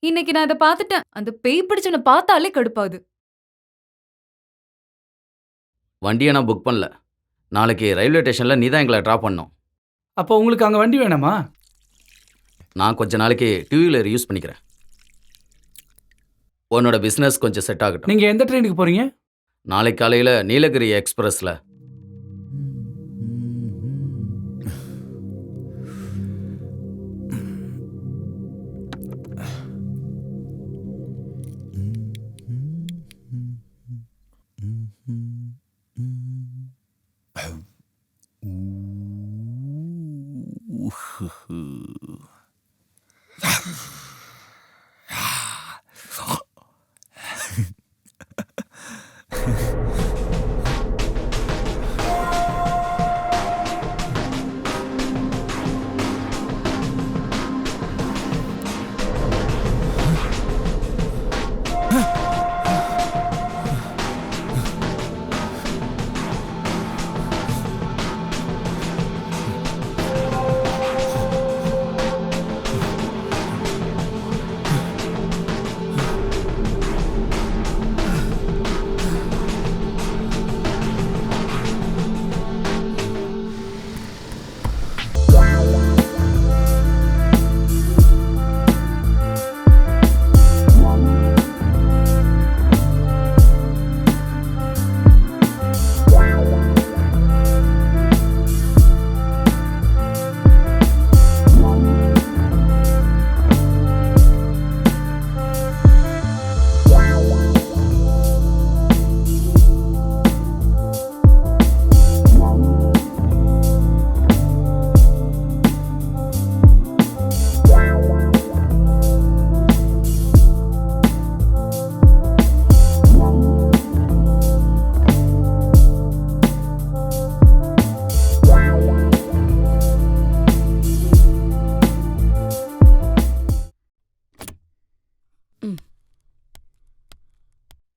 இன்னைக்கு நான் இதை பார்த்துட்டேன். அந்த பேய் பிடிச்சவனை பார்த்தாலே கடுப்பாது. வண்டியை நான் புக் பண்ணல. நாளைக்கு ரயில்வே ஸ்டேஷன்ல நீ தான் எங்களை ட்ராப் பண்ணணும். அப்போ உங்களுக்கு அங்க வண்டி வேணாமா? நான் கொஞ்ச நாளைக்கு டூ வீலர் யூஸ் பண்ணிக்கிறேன். உன்னோட பிஸ்னஸ் கொஞ்சம் செட் ஆகட்டும். நீங்க எந்த ட்ரெயினுக்கு போறீங்க? நாளைக்கு காலையில் நீலகிரி எக்ஸ்பிரஸில்.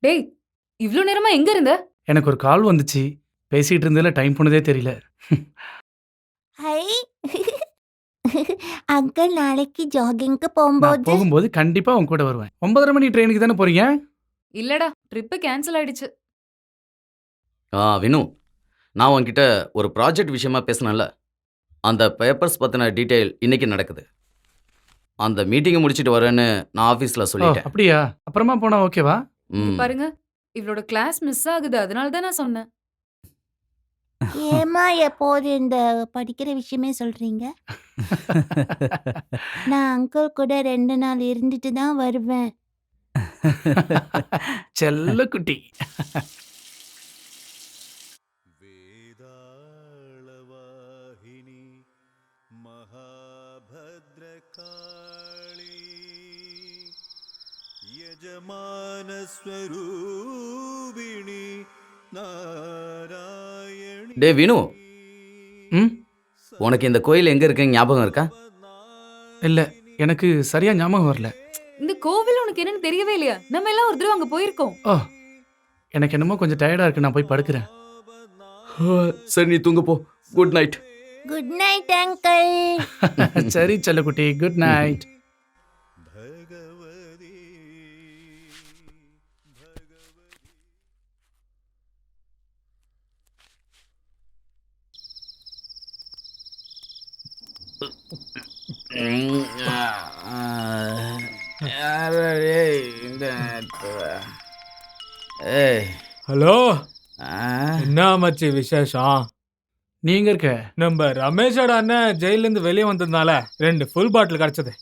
டேய் இவ்ளோ நேரமா எங்க இருந்த? எனக்கு ஒரு கால் வந்துச்சு, பேசிட்டு இருந்ததுல டைம் போனதே தெரியல. ஹை அங்கிள் நாளைக்கு ஜாகிங்க்கு நான் போகும்போது போகும்போது கண்டிப்பா உன் கூட வருவேன். 9:30 மணி ட்ரெயினுக்கு தானே போறீங்க? இல்லடா ட்ரிப் கேன்சல் ஆயிடுச்சு. வினு, நான் உன்கிட்ட ஒரு ப்ராஜெக்ட் விஷயமா பேசினேன்ல, அந்த பேப்பர்ஸ் பற்றின டீட்டெயில் இன்னைக்கு நடக்குது. அந்த மீட்டிங்கை முடிச்சிட்டு வரேன்னு நான் ஆஃபீஸில் ஓ, சொல்லிட்டேன். அப்படியா? அப்புறமா போனா ஓகேவா? ம். பாருங்க இவளோட கிளாஸ் மிஸ் ஆகுது, அதனால தான் நான் சொன்னேன். ஏமா எப்போது இந்த படிக்கிற விஷயமே சொல்றீங்க? நான் அங்கிள் கூட 2 நாள் இருந்துட்டு தான் வருவேன். செல்ல குட்டி. வேதாளவாகினி மகாபத்ரகாளி யஜமானஸ்வரூபிணி நாராயணி. டே வினு, ம் உனக்கு இந்த கோயில் எங்கே இருக்குன்னு ஞாபகம் இருக்கா? இல்ல, எனக்கு சரியா ஞாபகம் வரல. இந்த கோவில் உனக்கு என்னன்னு தெரியவே இல்லையா? நம்ம எல்லாம் ஒரு தடவை அங்க போயிருக்கோம். ஓ, எனக்கு என்னமோ கொஞ்சம் டயர்டா இருக்கு, நான் போய் படுக்கிறேன். சரி, நீ தூங்க போ. Good night. Good night uncle. சரி செல்லக்குட்டி, குட் நைட். ஹலோ, என்ன மச்சி விசேஷம்? நீங்க இருக்க நம்ம ரமேஷோட அண்ணன் ஜெயிலேருந்து வெளியே வந்ததுனால 2 ஃபுல் பாட்டில் கிடச்சது.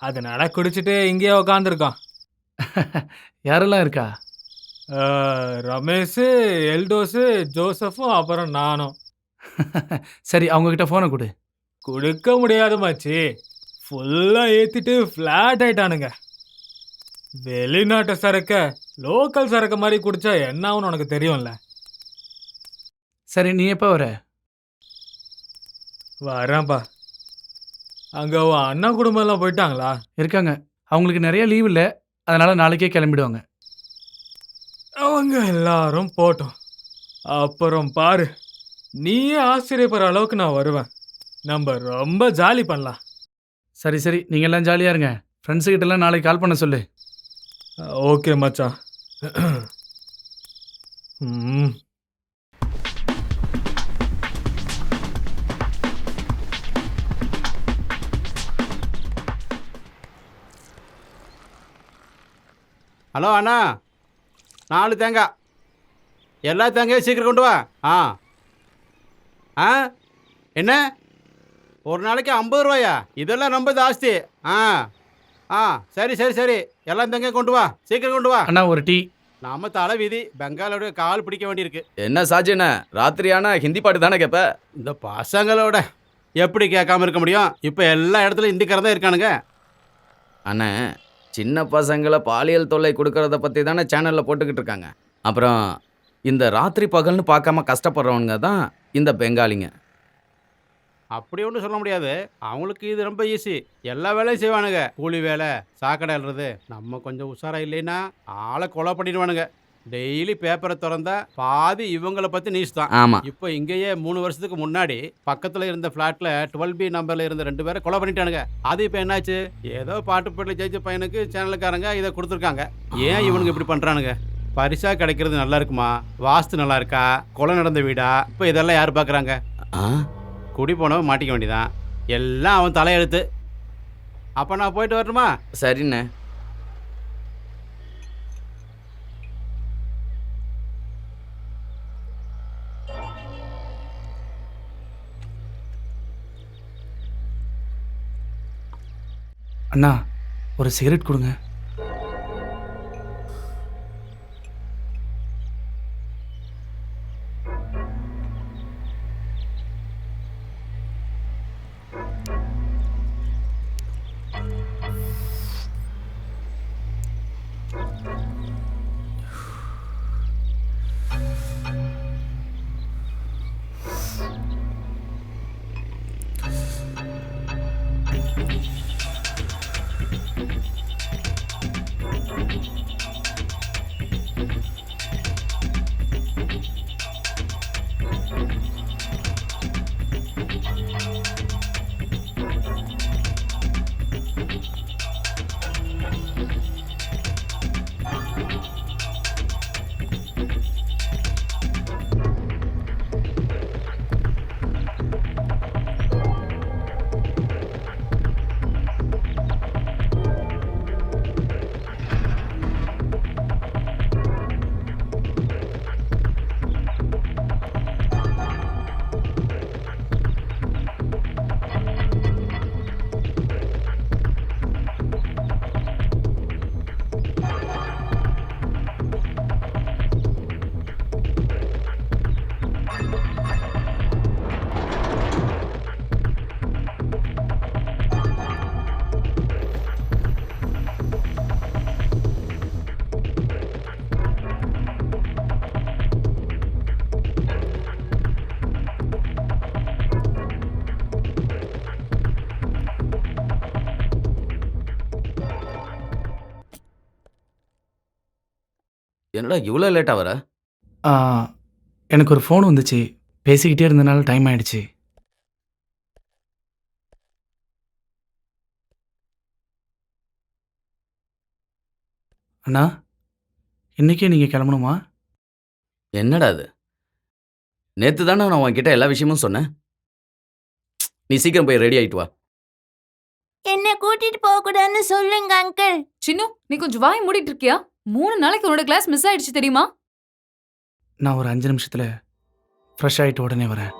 அதனால குடிச்சிட்டு இங்கேயே உக்காந்துருக்கோம். யாரெல்லாம் இருக்கா? ரமேஷ், எல்டோஸு, ஜோசஃபும் அப்புறம் நானும். சரி, அவங்க கிட்ட போனை கொடு. கொடுக்க முடியாது மச்சி, ஃபுல்லாக ஏற்றிட்டு ஃப்ளாட் ஆயிட்டானுங்க. வெளிநாட்டு சரக்க லோக்கல் சரக்கு மாதிரி குடிச்சா என்ன ஆகும்னு உனக்கு தெரியும்ல. சரி, நீ எப்போ வர? வரேன்ப்பா. அங்கே உன் அண்ணா குடும்பம் எல்லாம் போயிட்டாங்களா? இருக்காங்க, அவங்களுக்கு நிறைய லீவ் இல்லை, அதனால நாளைக்கே கிளம்பிடுவாங்க. அவங்க எல்லாரும் போட்டோம், அப்புறம் பாரு, நீயே ஆச்சரியப்படுற அளவுக்கு நான் வருவேன். நம்ம ரொம்ப ஜாலி பண்ணலாம். சரி சரி, நீங்க எல்லாம் ஜாலியா இருங்க. ஃப்ரெண்ட்ஸு கிட்ட எல்லாம் நாளைக்கு கால் பண்ண சொல்லு. ஓகே மச்சான். ம். ஹலோ அண்ணா, 4 தேங்காய். எல்லா தேங்காயும் சீக்கிரம் கொண்டு வா. ஆ என்ன, ஒரு நாளைக்கு 50 ரூபாயா? இதெல்லாம் ரொம்ப ஜாஸ்தி. சரி சரி சரி, எல்லா தேங்காயும் கொண்டு வா, சீக்கிரம் கொண்டு வா. அண்ணா, ஒரு டீ. நாம தலை வீதி பெங்காலோட கால் பிடிக்க வேண்டியிருக்கு. என்ன சாஜின, ராத்திரியான ஹிந்தி பாட்டு தானே கேட்ப? இந்த பசங்களோட எப்படி கேட்காம இருக்க முடியும்? இப்போ எல்லா இடத்துலையும் ஹிந்திக்காரன் தான் இருக்கானுங்க. அண்ணே, சின்ன பசங்களை பாலியல் தொல்லை கொடுக்கறத பற்றி தானே சேனலில் போட்டுக்கிட்டு இருக்காங்க. அப்புறம் இந்த ராத்திரி பகல்னு பார்க்காம கஷ்டப்படுறவனுங்க தான் இந்த பெங்காலிங்க. அப்படி ஒன்றும் சொல்ல முடியாது, அவங்களுக்கு இது ரொம்ப ஈஸி. எல்லா வேலையும் செய்வானுங்க. கூலி வேலை, சாக்கடை அல்றது. நம்ம கொஞ்சம் உஷாரா இல்லைன்னா ஆளை கொலை பண்ணிடுவானுங்க. டெய்லி பேப்பரை திறந்தா பாதி இவங்களை பற்றி நியூஸ் தான். ஆமாம். இப்போ இங்கேயே 3 வருஷத்துக்கு முன்னாடி பக்கத்தில் இருந்த ஃப்ளாட்டில் 12B நம்பரில் இருந்த 2 பேரை கொலை பண்ணிட்டானுங்க. அது இப்போ என்னாச்சு, ஏதோ பாட்டு போட்டில் ஜெயிச்ச பையனுக்கு சேனலுக்காரங்க இதை கொடுத்துருக்காங்க. ஏன் இவனுங்க இப்படி பண்ணுறானுங்க? பரிசா கிடைக்கிறது நல்லா இருக்குமா? வாஸ்து நல்லா இருக்கா? கொலை நடந்த வீடா? இப்போ இதெல்லாம் யார் பார்க்குறாங்க? குடி போனவன் மாட்டிக்க வேண்டியதான். எல்லாம் அவன் தலையெழுத்து. அப்போ நான் போயிட்டு வரணுமா? சரிண்ணே. அண்ணா, ஒரு சிகரெட் கொடுங்க. என்னடா இவ்வளோ லேட்டாக வர? ஆ, எனக்கு ஒரு ஃபோன் வந்துச்சு, பேசிக்கிட்டே இருந்தனால டைம் ஆயிடுச்சு. அண்ணா, இன்னைக்கே நீங்கள் கிளம்பணுமா? என்னடா அது? நேற்று தானே நான் உன்கிட்ட எல்லா விஷயமும் சொன்னேன். நீ சீக்கிரம் போய் ரெடி ஆயிட்டு வா. என்ன கூட்டிட்டு போக கூடாதுன்னு சொல்லுங்க அங்கிள். சின்னு நீ கொஞ்சம் வாய் மூடிட்டு இருக்கியா? 3 நாளைக்கு உன்னோட கிளாஸ் மிஸ் ஆயிடுச்சு தெரியுமா? நான் ஒரு 5 நிமிஷத்தில் ஃப்ரெஷ் ஆகிட்டு உடனே வரேன்.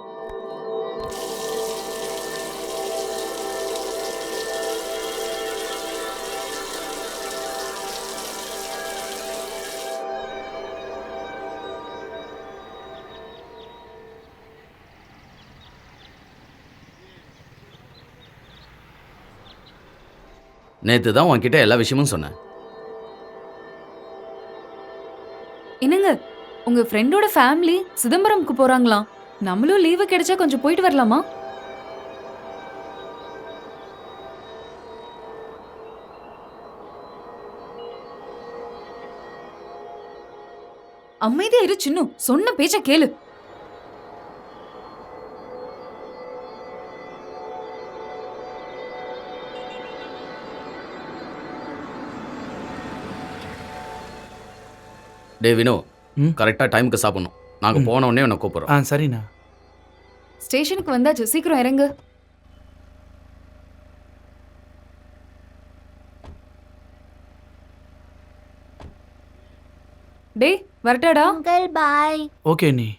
நேற்று தான் உன்கிட்ட எல்லா விஷயமும் சொன்னேன். என்னங்க உங்க ஃப்ரெண்டோட ஃபேமிலி சிதம்பரம்க்கு போறாங்களாம். நம்மளும் லீவு கிடைச்சா கொஞ்சம் போயிட்டு வரலாமா? அமைதியா இரு சின்னு, சொன்ன பேச்ச கேளு. டே வினோ, கரெக்டாக டைமுக்கு சாப்பிடணும். நாங்கள் போன உடனே உன்னை கூப்பிட்றோம். சரிண்ணா. ஸ்டேஷனுக்கு வந்தாச்சு, சீக்கிரம் இறங்கு. டேய் வரட்டாடா. Uncle bye. ஓகே நீ.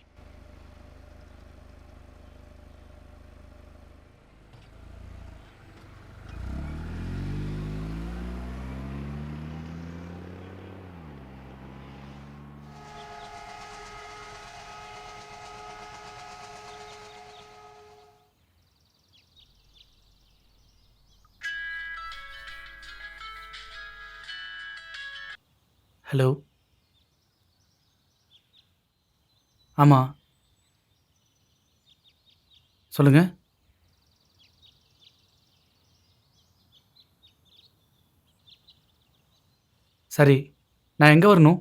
ஹலோ. ஆமாம் சொல்லுங்க. சரி, நான் எங்கே வரணும்?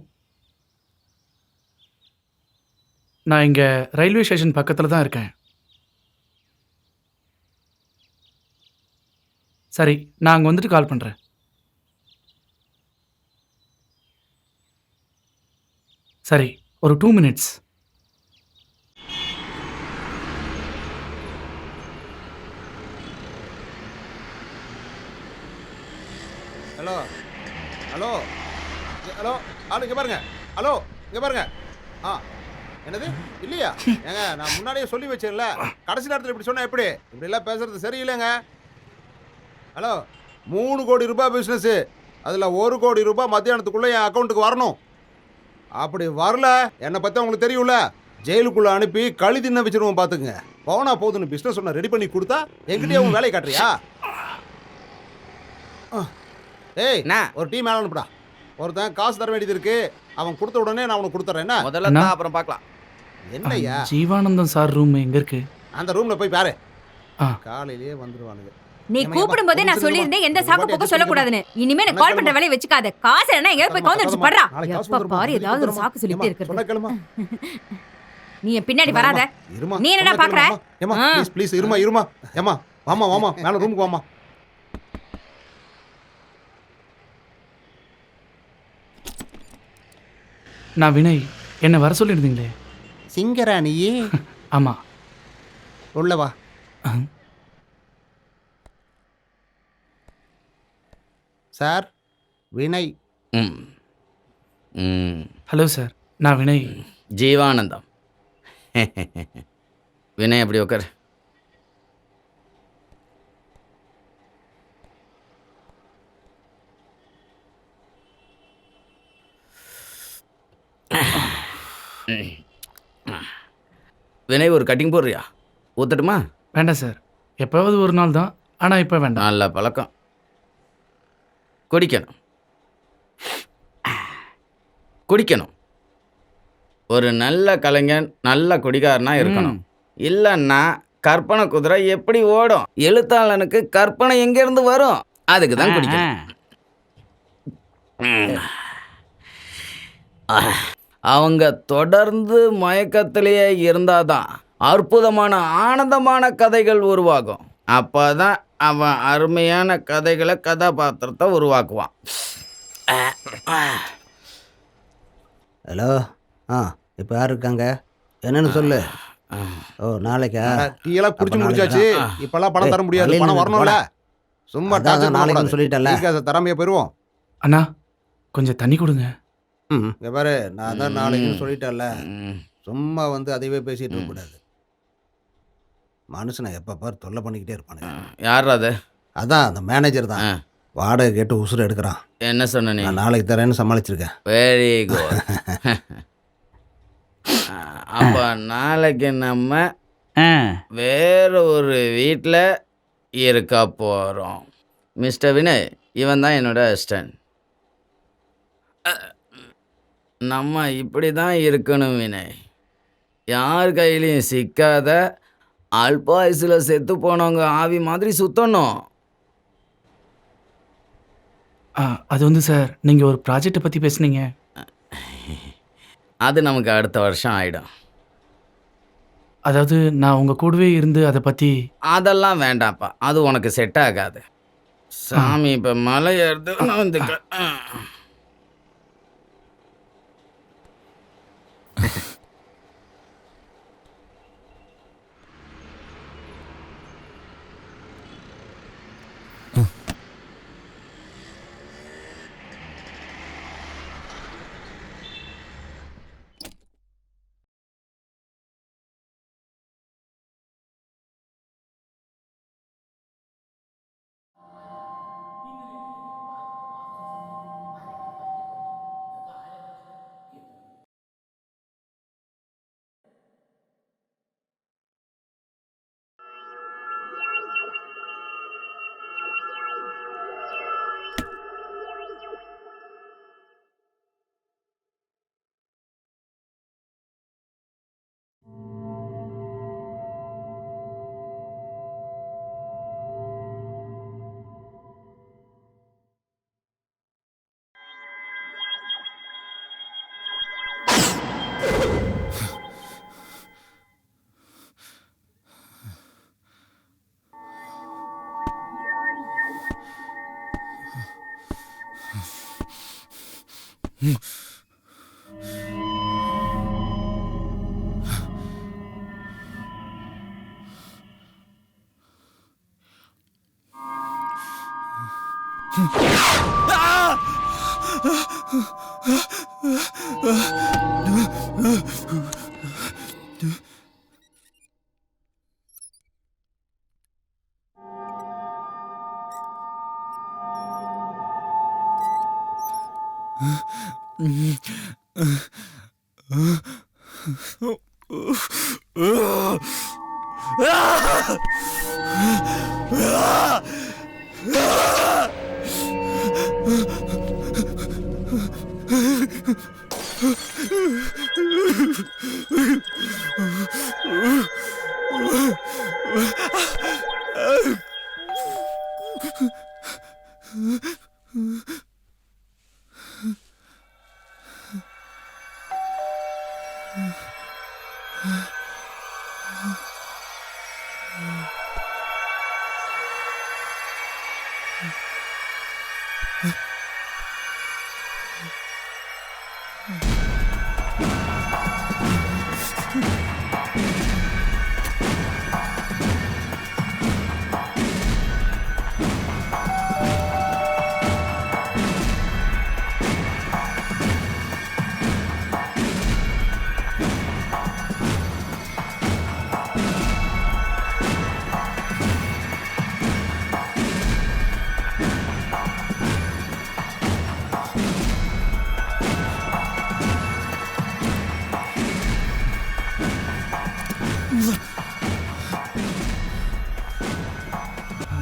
நான் இங்கே ரயில்வே ஸ்டேஷன் பக்கத்தில் தான் இருக்கேன். சரி, நான் அங்கே வந்துட்டு கால் பண்ணுறேன். சரி, ஒரு 2 மினிட்ஸ். ஹலோ ஹலோ ஹலோ ஆளு இங்கே பாருங்க. ஹலோ இங்கே பாருங்க. ஆ என்னது இல்லையா? ஏங்க நான் முன்னாடியே சொல்லி வச்சேன்ல, கடைசி நேரத்தில் இப்படி சொன்னால் எப்படி? இப்படிலாம் பேசுறது சரியில்லைங்க. ஹலோ 3 கோடி ரூபாய் பிஸ்னஸ்ஸு, அதில் 1 கோடி ரூபாய் மத்தியானத்துக்குள்ளே என் அக்கௌண்ட்டுக்கு வரணும். அப்படி வரல என்னை பற்றி உங்களுக்கு தெரியும்ல, ஜெயிலுக்குள்ளே அனுப்பி களி தின்ன வச்சிருவோம். பார்த்துக்குங்க. போனா போதுன்னு பிஸ்னஸ் ஒன்று ரெடி பண்ணி கொடுத்தா எங்கிட்டே உன் வேலையை காட்டுறியா? ஏய் ஒரு டீ மேலே அனுப்புடா. ஒருத்தன் காசு தர வேண்டியது இருக்கு, அவன் கொடுத்த உடனே நான் அவனுக்கு கொடுத்துறேன். என்ன முதல்ல தான், அப்புறம் பார்க்கலாம். என்னய்யா? ஜீவானந்தம் சார் ரூம் எங்கே இருக்கு? அந்த ரூம்ல போய் பாரு. காலையிலேயே வந்துருவானுங்க. நீ கூப்பிடும் போதே நான் சொல்லியிருந்தேன் எந்த சாக்கு போக்க சொல்லக்கூடாதுன்னு. இனிமே நான் கால் பண்ற வேலையை வச்சுக்காத. காசு என்ன எங்க போய் கவுந்து வச்சு படுறா. எப்ப பாரு ஏதாவது ஒரு சாக்கு சொல்லிட்டே இருக்கு. நீ என் பின்னாடி வராத. நீ என்னடா பாக்குற? ஏமா ப்ளீஸ் ப்ளீஸ் இருமா இருமா. ஏமா வாமா வாமா மேல ரூமுக்கு வாமா. நான் வினய், என்ன வர சொல்லியிருந்தீங்களே. சிங்கராணியே? ஆமாம். உள்ளவா. சார் வினய். ஹலோ சார், நான் வினய். ஜீவானந்தம். வினய் அப்படி உட்கார். வினய் ஒரு கட்டிங் போடுறியா? ஊத்தட்டுமா? வேண்டாம் சார், எப்போவாவது ஒரு நாள் தான், ஆனால் இப்போ வேண்டாம். நல்ல பழக்கம். குடிக்கணும் குடிக்கணும். ஒரு நல்ல கலைஞன் நல்ல குடிகாரனா இருக்கணும். இல்லைன்னா கற்பனை குதிரை எப்படி ஓடும்? எழுத்தாளனுக்கு கற்பனை எங்கேருந்து வரும்? அதுக்கு தான் குடிக்கணும். அவங்க தொடர்ந்து மயக்கத்திலேயே இருந்தாதான் அற்புதமான ஆனந்தமான கதைகள் உருவாகும். அப்பதான் அவன் அருமையான கதைகளை கதாபாத்திரத்தை உருவாக்குவான். ஹலோ இப்போ யார் இருக்காங்க என்னன்னு சொல்லு. ஓ நாளைக்கா டீயெல்லாம் குடிச்சு முடிச்சாச்சு. இப்பெல்லாம் பணம் தர முடியாது, பணம் வரணும்ல. சும்மா நாளைக்கு சொல்லிட்டல தரமையை போயிடுவோம். அண்ணா கொஞ்சம் தண்ணி கொடுங்க. இங்கே பாரு, நான் தான் நாளைக்குன்னு சொல்லிட்டேன்ல. சும்மா வந்து அதையவே பேசிட்டு இருக்கக்கூடாது. மனுஷனை எப்போ பார் தொல்லை பண்ணிக்கிட்டே இருப்பானுங்க. யார் அது? அதான் அந்த மேனேஜர் தான். வாடகை கேட்டு உசுறு எடுக்கிறான். என்ன சொன்ன நீ? நான் நாளைக்கு தரேன்னு சமாளிச்சிருக்கேன். Very good. அப்போ நாளைக்கு நம்ம வேற ஒரு வீட்டில் இருக்க போகிறோம். மிஸ்டர் வினய், இவன் தான் என்னோட அசிஸ்டன்ட். நம்ம இப்படி தான் இருக்கணும் வினய். யார் கையிலையும் சிக்காத அல்பாயுசில் செத்து போனவங்க ஆவி மாதிரி சுத்தணும். அது வந்து சார், நீங்கள் ஒரு ப்ராஜெக்டை பற்றி பேசுனீங்க. அது நமக்கு அடுத்த வருஷம் ஆகிடும். அதாவது நான் உங்கள் கூடவே இருந்து அதை பற்றி. அதெல்லாம் வேண்டாம்ப்பா, அது உனக்கு செட் ஆகாது. சாமி இப்போ மலை ஏறுது. வந்து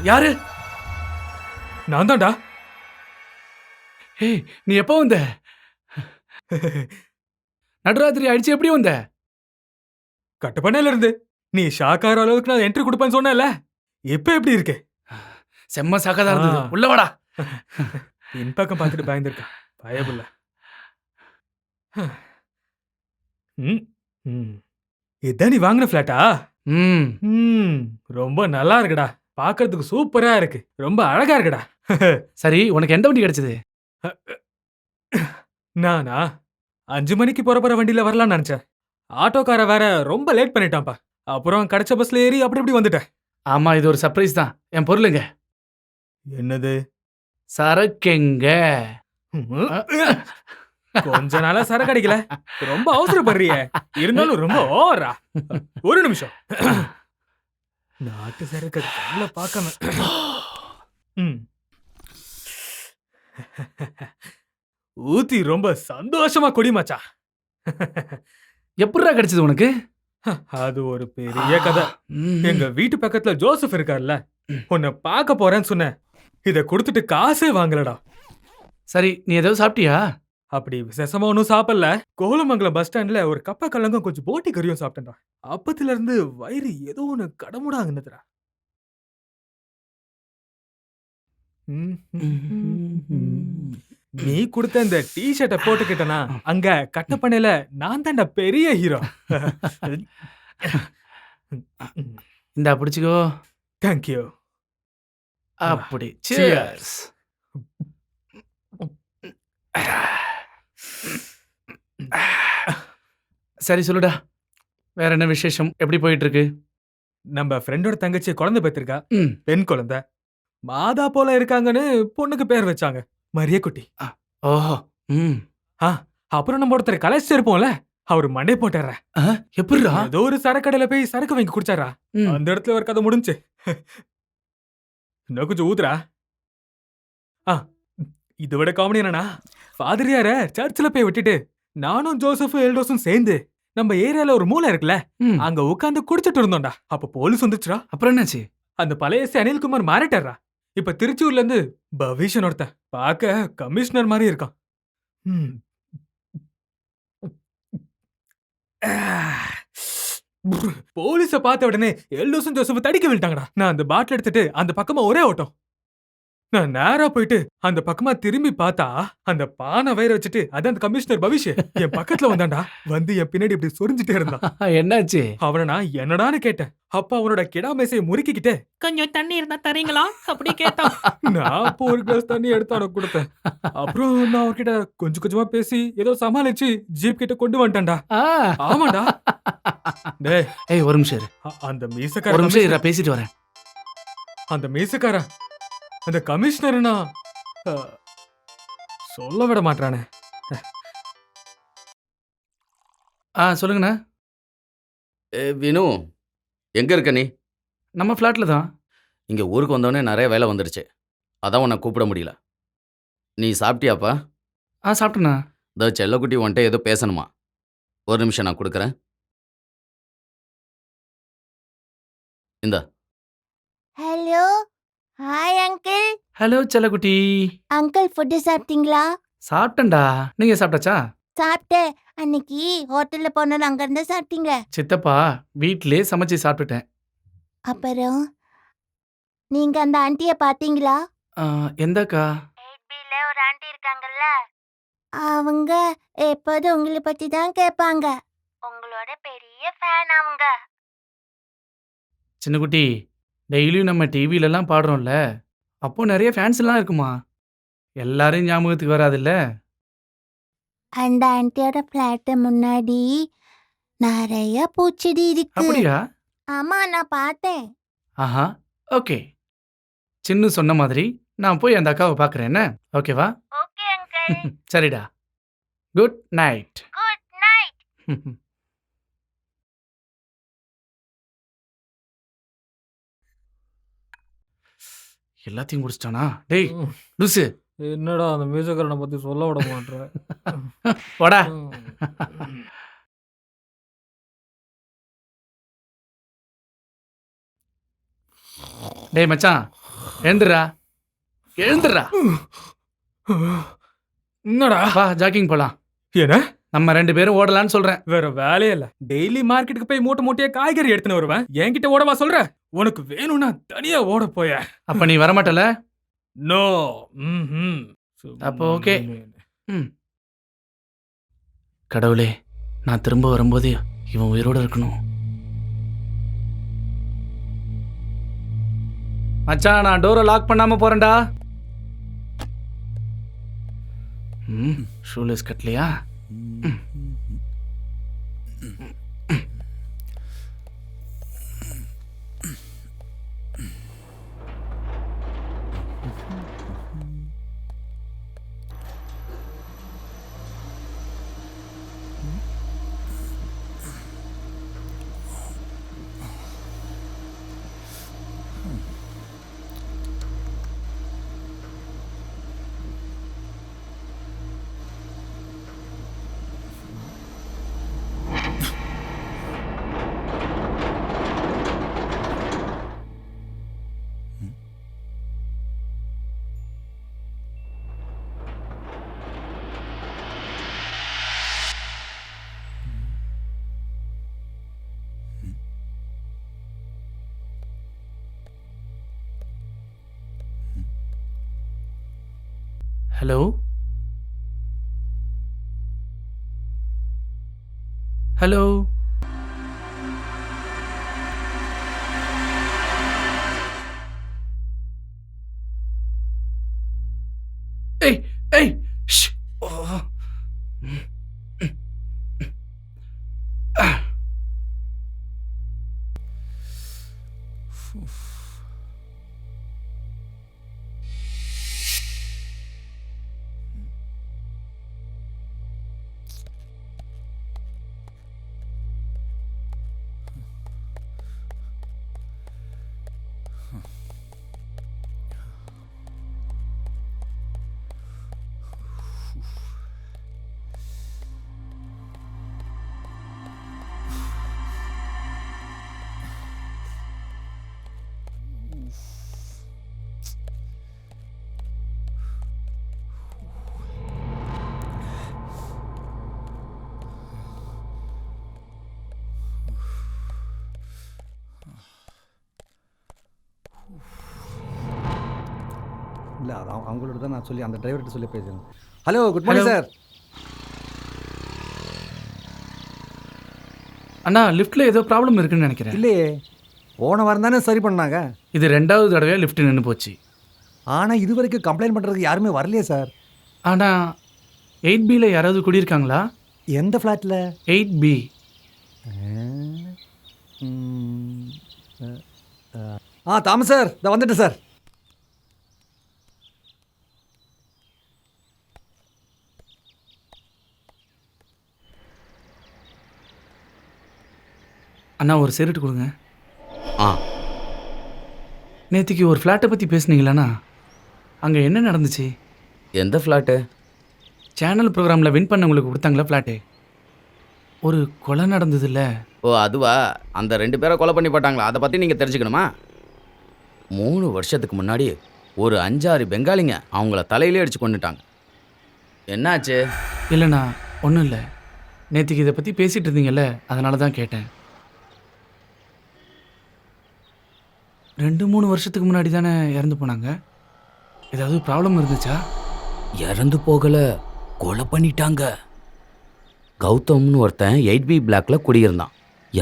யாரு? நான் தான்டா. ஏய், நீ எப்போ வந்த? நடுராத்திரி அடிச்சு எப்படி வந்த? கட்டப்பனையில இருந்து. நீ ஷாக் ஆகிற அளவுக்கு நான் என்ட்ரி கொடுப்பேன்னு சொன்னேன்ல. எப்ப எப்படி இருக்கு? செம்ம சாக்கதா இருந்தது. உள்ள வாடா. பின்பக்கம் பார்த்துட்டு பயந்துருக்கேன் பயபுல்ல. ம், ம். இதான் நீ வாங்கின ஃபிளாட்டா? ம் ம், ரொம்ப நல்லா இருக்குடா. பார்க்கறதுக்கு சூப்பரா இருக்கு. ரொம்ப அழகா இருக்குடா. சரி உனக்கு எந்த வண்டி கிடைச்சது? நானா 5 மணிக்கு புறப்படுற வண்டியில வரலாம்னு நினைச்சேன். ஆட்டோக்கார வேற ரொம்ப லேட் பண்ணிட்டான்ப்பா. அப்புறம் கிடைச்ச பஸ்ல ஏறி அப்படி இப்படி வந்துட்டேன். ஆமா இது ஒரு சர்ப்ரைஸ் தான். என் பொருளுங்க. என்னது? சரக்குங்க. கொஞ்ச நாளா சரக்கு அடிக்கல. ரொம்ப அவசரப்படுறியே. இருந்தாலும் ரொம்ப ஓவரா. ஒரு நிமிஷம். நாட்டு சரக்கு கண்ணுல பார்க்காம. ம். ஊத்தி ரொம்ப சந்தோஷமா குடி மச்சான். எப்படிடா கிடைச்சது உனக்கு? அது ஒரு பெரிய கதை. எங்க வீட்டு பக்கத்துல ஜோசப் இருக்கார்ல, உன்னை பார்க்க போறேன்னு சொன்னேன். இத கொடுத்துட்டு காசே வாங்கலடா. சரி நீ ஏதாவது சாப்பிட்டியா? அப்படி விசேஷமா ஒன்றும் சாப்பிடல. கோலமங்கலம் பஸ் ஸ்டாண்ட்ல ஒரு கப்ப கலங்கும் கொஞ்சம் போட்டி கறியும் சாப்பிட்டேன்டா. அப்பத்துல இருந்து வயிறு ஏதோ ஒன்று கடமுடாங்கன்னுதுடா. நீ கொடுத்த இந்த டி ஷர்ட்டை போட்டுக்கிட்டனா அங்க கட்டப்பனையில நான் தான்டா பெரிய ஹீரோ. இந்தா பிடிச்சிக்கோ. தேங்க்யூ. அப்படி சியர்ஸ். சரி சொல்லுடா, வேற என்ன விசேஷம்? எப்படி போயிட்டு இருக்கு? நம்ம ஃப்ரெண்டோட தங்கச்சி குழந்தை பெற்றிருக்கா. ம். பெண் குழந்தை. மாதா போல இருக்காங்கன்னு பொண்ணுக்கு பேர் வச்சாங்க. மரிய குட்டி. ஓஹோ. ம். அப்புறம் நம்ம ஒருத்தர் கலைச்சிட்டு இருப்போம்ல, அவரு மண்டை போட்டார. எப்படிடா? ஏதோ ஒரு சரக்கடையில போய் சரக்கு வாங்கி குடிச்சாரா. அந்த இடத்துல ஒரு கதை முடிஞ்சு. இன்னும் கொஞ்சம் ஊத்துறா. இதை விட காமெடி என்னன்னா, ஃபாதரியார சர்ச்சில் போய் விட்டுட்டு நானும் ஜோசஃபும் எல்டோஸும் சேர்ந்து நம்ம ஏரியால ஒரு மூலை இருக்குல்ல, அங்க உட்காந்து குடிச்சிட்டு இருந்தோம்டா. அப்ப போலீஸ் வந்துச்சுடா. அப்புறம் என்னாச்சு? அந்த பழைய அனில்குமார் மாறிட்டாரா. இப்ப திருச்சூர்ல இருந்து பவிஷன் ஒருத்தன் பார்க்க கமிஷனர் மாதிரி இருக்கான். போலீஸ பார்த்த உடனே எல்டோஸும் ஜோசப் தடிக்க விட்டாங்கடா. நான் அந்த பாட்டில் எடுத்துட்டு அந்த பக்கமா ஒரே ஓட்டம். நான் நேரா போயிட்டு அந்த பக்கமா திரும்பி பார்த்தா அந்த பானை வயிற வச்சுட்டு அது அந்த கமிஷனர் பவிஷ் என் பக்கத்துல வந்தான்டா. வந்து என் பின்னாடி இப்படி சொரிஞ்சுட்டே இருந்தான். என்னாச்சு? அவனை நான் என்னடான்னு கேட்டேன். அப்ப அவனோட கிடா மேசையை முறுக்கிக்கிட்டே கொஞ்சம் தண்ணி இருந்தா தரீங்களா அப்படி கேட்டான். நான் அப்போ ஒரு கிளாஸ் தண்ணி எடுத்து அவனுக்கு கொடுத்தேன். அப்புறம் நான் அவர்கிட்ட கொஞ்சம் கொஞ்சமா பேசி ஏதோ சமாளிச்சு ஜீப் கிட்ட கொண்டு வந்துட்டேன்டா. ஆமாடா. டேய் ஒரு நிமிஷம் இரு. அந்த மீசக்கார ஒரு நிமிஷம் இரு, பேசிட்டு வரேன். அந்த மீசக்கார அந்த கமிஷனர்னா சொல்ல விட மாட்டானே. சொல்லுங்கண்ணா. வினு, எங்க இருக்க நீ? நம்ம ஃப்ளாட்ல தான். இங்க ஊருக்கு வந்தோடனே நிறைய வேலை வந்துடுச்சு, அதான் உன்னை கூப்பிட முடியல. நீ சாப்பிட்டியாப்பா? சாப்பிட்டேண்ணா. இந்த செல்லக்குட்டி உன்ட்ட ஏதோ பேசணுமா? ஒரு நிமிஷம் நான் கொடுக்குறேன். இந்தா. Hello, hi uncle. ஹலோ செல்லக்குட்டி. அங்கிள் ஃபுட்டு சாப்பிட்டீங்களா? சாப்பிட்டேன்டா. நீங்க சாப்பிட்டாச்சா? சாப்பிட்டேன். அன்னைக்கு ஹோட்டல்ல போனோம், அங்க இருந்து சாப்பிட்டீங்க? சித்தப்பா வீட்டிலே சமைச்சு சாப்பிட்டுட்டேன். அப்புறம் நீங்க அந்த ஆண்டிய பாத்தீங்களா? எந்தக்கா? 8Bல ஒரு ஆண்டி இருக்காங்கல்ல, அவங்க எப்போதும் உங்களை பத்தி தான் கேட்பாங்க. உங்களோட பெரிய ஃபேன் அவங்க. சின்னக்குட்டி, டெய்லியும் நம்ம டிவிலலாம் பாடுறோம்ல, அப்போ நிறைய ஃபேன்ஸ் எல்லாம் இருக்குமா? எல்லாரும் ஞாபகத்துக்கு வராதுல்ல? அந்த ஆண்டியோட ஃபிளாட் முன்னாடி நிறைய பூச்செடி இருக்கு. அப்படியா? ஆமா, நான் பார்த்தேன். ஆஹா, ஓகே. சின்ன சொன்ன மாதிரி நான் போய் அந்த அக்காவை பார்க்குறேன். என்ன ஓகேவா? Okay uncle. சரிடா. Good night. Good night. எல்லாத்தையும் குடிச்சிட்டானா? டேய் லூசு. என்னடா அந்த மீசக்காரனை பத்தி சொல்ல விட மாட்டேற. போடா. டேய் மச்சான், எழுந்துடா எழுந்துடா. என்னடா? வா ஜாக்கிங் போலாம். என்ன? நம்ம 2 பேரும் ஓடலான்னு சொல்றேன். வேற வேலையே இல்ல. டெய்லி மார்க்கெட்டுக்கு போய் மூட்டை மூட்டையா காய்கறி எடுத்துன்னு வருவேன். என்கிட்ட ஓடவா சொல்ற? உனக்கு வேணும்னா தனியா ஓட போய. அப்ப நீ வரமாட்டல? நோ. அப்போ ஓகே. கடவுளே, நான் திரும்ப வரும்போது இவன் உயிரோட இருக்கணும். மச்சான், நான் டோரை லாக் பண்ணாம போறேன்டா. ஷூலெஸ் கட்டலையா? ஹலோ ஹலோ ஏய் ஏய் ஷ். ஓ. இல்லை அது அவங்களோட தான் நான் சொல்லி அந்த டிரைவர்கிட்ட சொல்லி பேசுகிறேன். Hello, good morning sir. அண்ணா, லிஃப்ட்டில் ஏதோ ப்ராப்ளம் இருக்குன்னு நினைக்கிறேன். இல்லையே, போன வாரம் தானே சரி பண்ணாங்க. இது 2வது தடவையாக லிஃப்ட் நின்று போச்சு. ஆனால் இது வரைக்கும் கம்ப்ளைண்ட் பண்ணுறதுக்கு யாருமே வரலையே சார். ஆனால் 8Bல யாராவது குடியிருக்காங்களா? எந்த ஃப்ளாட்டில்? 8B. தாமஸ் சார், இதை வந்துட்டு சார். அண்ணா, ஒரு சிகரெட் கொடுங்க. ஆ, நேற்றுக்கு ஒரு ஃப்ளாட்டை பற்றி பேசுனீங்களாண்ணா, அங்கே என்ன நடந்துச்சு? எந்த ஃப்ளாட்டு? சேனல் ப்ரோக்ராமில் வின் பண்ணவங்களுக்கு கொடுத்தாங்களா ஃப்ளாட்டு? ஒரு கொலை நடந்ததுல்ல? ஓ அதுவா? அந்த 2 பேரை கொலை பண்ணி போட்டாங்களா? அதை பற்றி நீங்கள் தெரிஞ்சுக்கணுமா? 3 வருஷத்துக்கு முன்னாடி ஒரு 5-6 பெங்காலிங்க அவங்கள தலையிலே அடித்து கொண்டுட்டாங்க. என்னாச்சு? இல்லைண்ணா, ஒன்றும் இல்லை. நேற்றுக்கு இதை பற்றி பேசிகிட்டு இருந்தீங்கல்ல, அதனால தான் கேட்டேன். 2-3 வருஷத்துக்கு முன்னாடி தானே இறந்து போனாங்க. ஏதாவது ப்ராப்ளம் இருந்துச்சா? இறந்து போகலை, கொலை பண்ணிட்டாங்க. கௌதம்னு ஒருத்தன் 8B பிளாக்ல குடியிருந்தான்.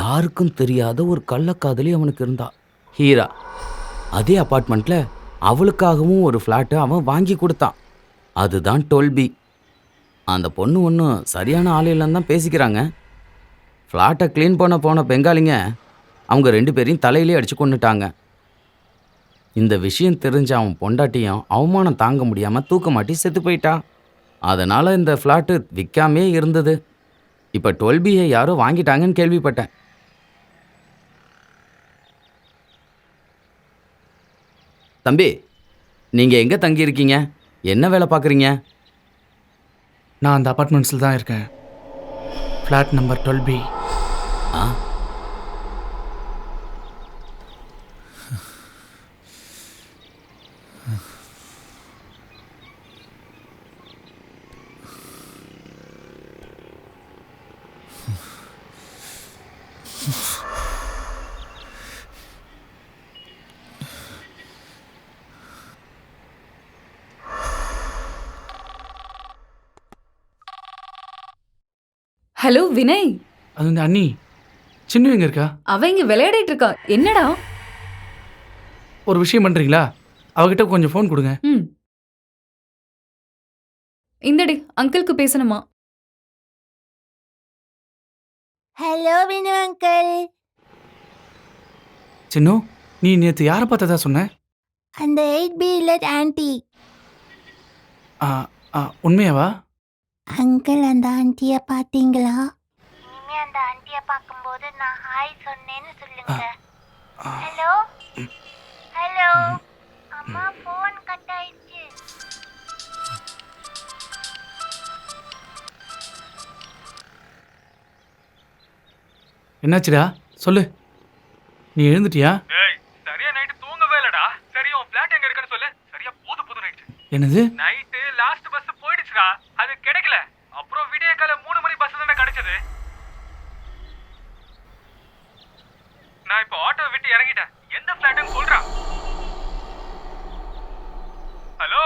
யாருக்கும் தெரியாத ஒரு கள்ளக்காதலி அவனுக்கு இருந்தா, ஹீரா. அதே அப்பார்ட்மெண்ட்டில் அவளுக்காகவும் ஒரு ஃப்ளாட்டை அவன் வாங்கி கொடுத்தான். அதுதான் 12B. அந்த பொண்ணு ஒன்றும் சரியான ஆலையில்தான் தான் பேசிக்கிறாங்க. ஃப்ளாட்டை க்ளீன் பண்ண போன பெங்காலிங்க அவங்க 2 பேரையும் தலையிலே அடித்து கொண்டுட்டாங்க. இந்த விஷயம் தெரிஞ்ச அவன் பொண்டாட்டியும் அவமானம் தாங்க முடியாமல் தூக்க மாட்டி செத்து போயிட்டா. அதனால் இந்த ஃப்ளாட்டு விற்காமே இருந்தது. இப்போ 12Bயை யாரோ வாங்கிட்டாங்கன்னு கேள்விப்பட்டேன். தம்பி, நீங்கள் எங்கே தங்கியிருக்கீங்க? என்ன வேலை பார்க்குறீங்க? நான் அந்த அப்பார்ட்மெண்ட்ஸில் தான் இருக்கேன். Flat number 12B. ஆ, ஹலோ வினய், அது வந்து அண்ணி சின்ன எங்க இருக்கா? அவ இங்க விளையாடிட்டு இருக்கா. என்னடா? ஒரு விஷயம் பண்றீங்களா? அவகிட்ட கொஞ்சம் ஃபோன் கொடுங்க. ம், இந்தடி அங்கிளுக்கு பேசணுமா? Hello Vinu uncle. சின்னு, நீ நேத்து யாரை பார்த்ததா சொன்ன? அந்த 8B ஆன்ட்டி. ஆ, ஆ, உண்மையாவா? அங்கிள் அந்த ஆன்ட்டிய பாத்தீங்களா? இனிமே அந்த ஆன்ட்டிய பார்க்கும்போது நான் ஹாய் சொன்னேன்னு சொல்லுங்க. Hello hello. அம்மா ஃபோன் கட் ஆயிடுச்சு. என்னாச்சுடா சொல்லு. நீ எழுந்துட்டியா? ஏய், சரியா நைட்டு தூங்கவே இல்லடா. சரி உன் ஃபிளாட் எங்க இருக்குன்னு சொல்லு. சரியா போது நைட்டு. என்னது? நைட்டு லாஸ்ட் பஸ் போயிடுச்சுடா. அது கிடைக்கல. அப்புறம் விடிய காலை 3 மணி பஸ் தானே கிடைச்சது. நான் இப்போ ஆட்டோ விட்டு இறங்கிட்டேன். எந்த ஃபிளாட்னு சொல்றா. ஹலோ.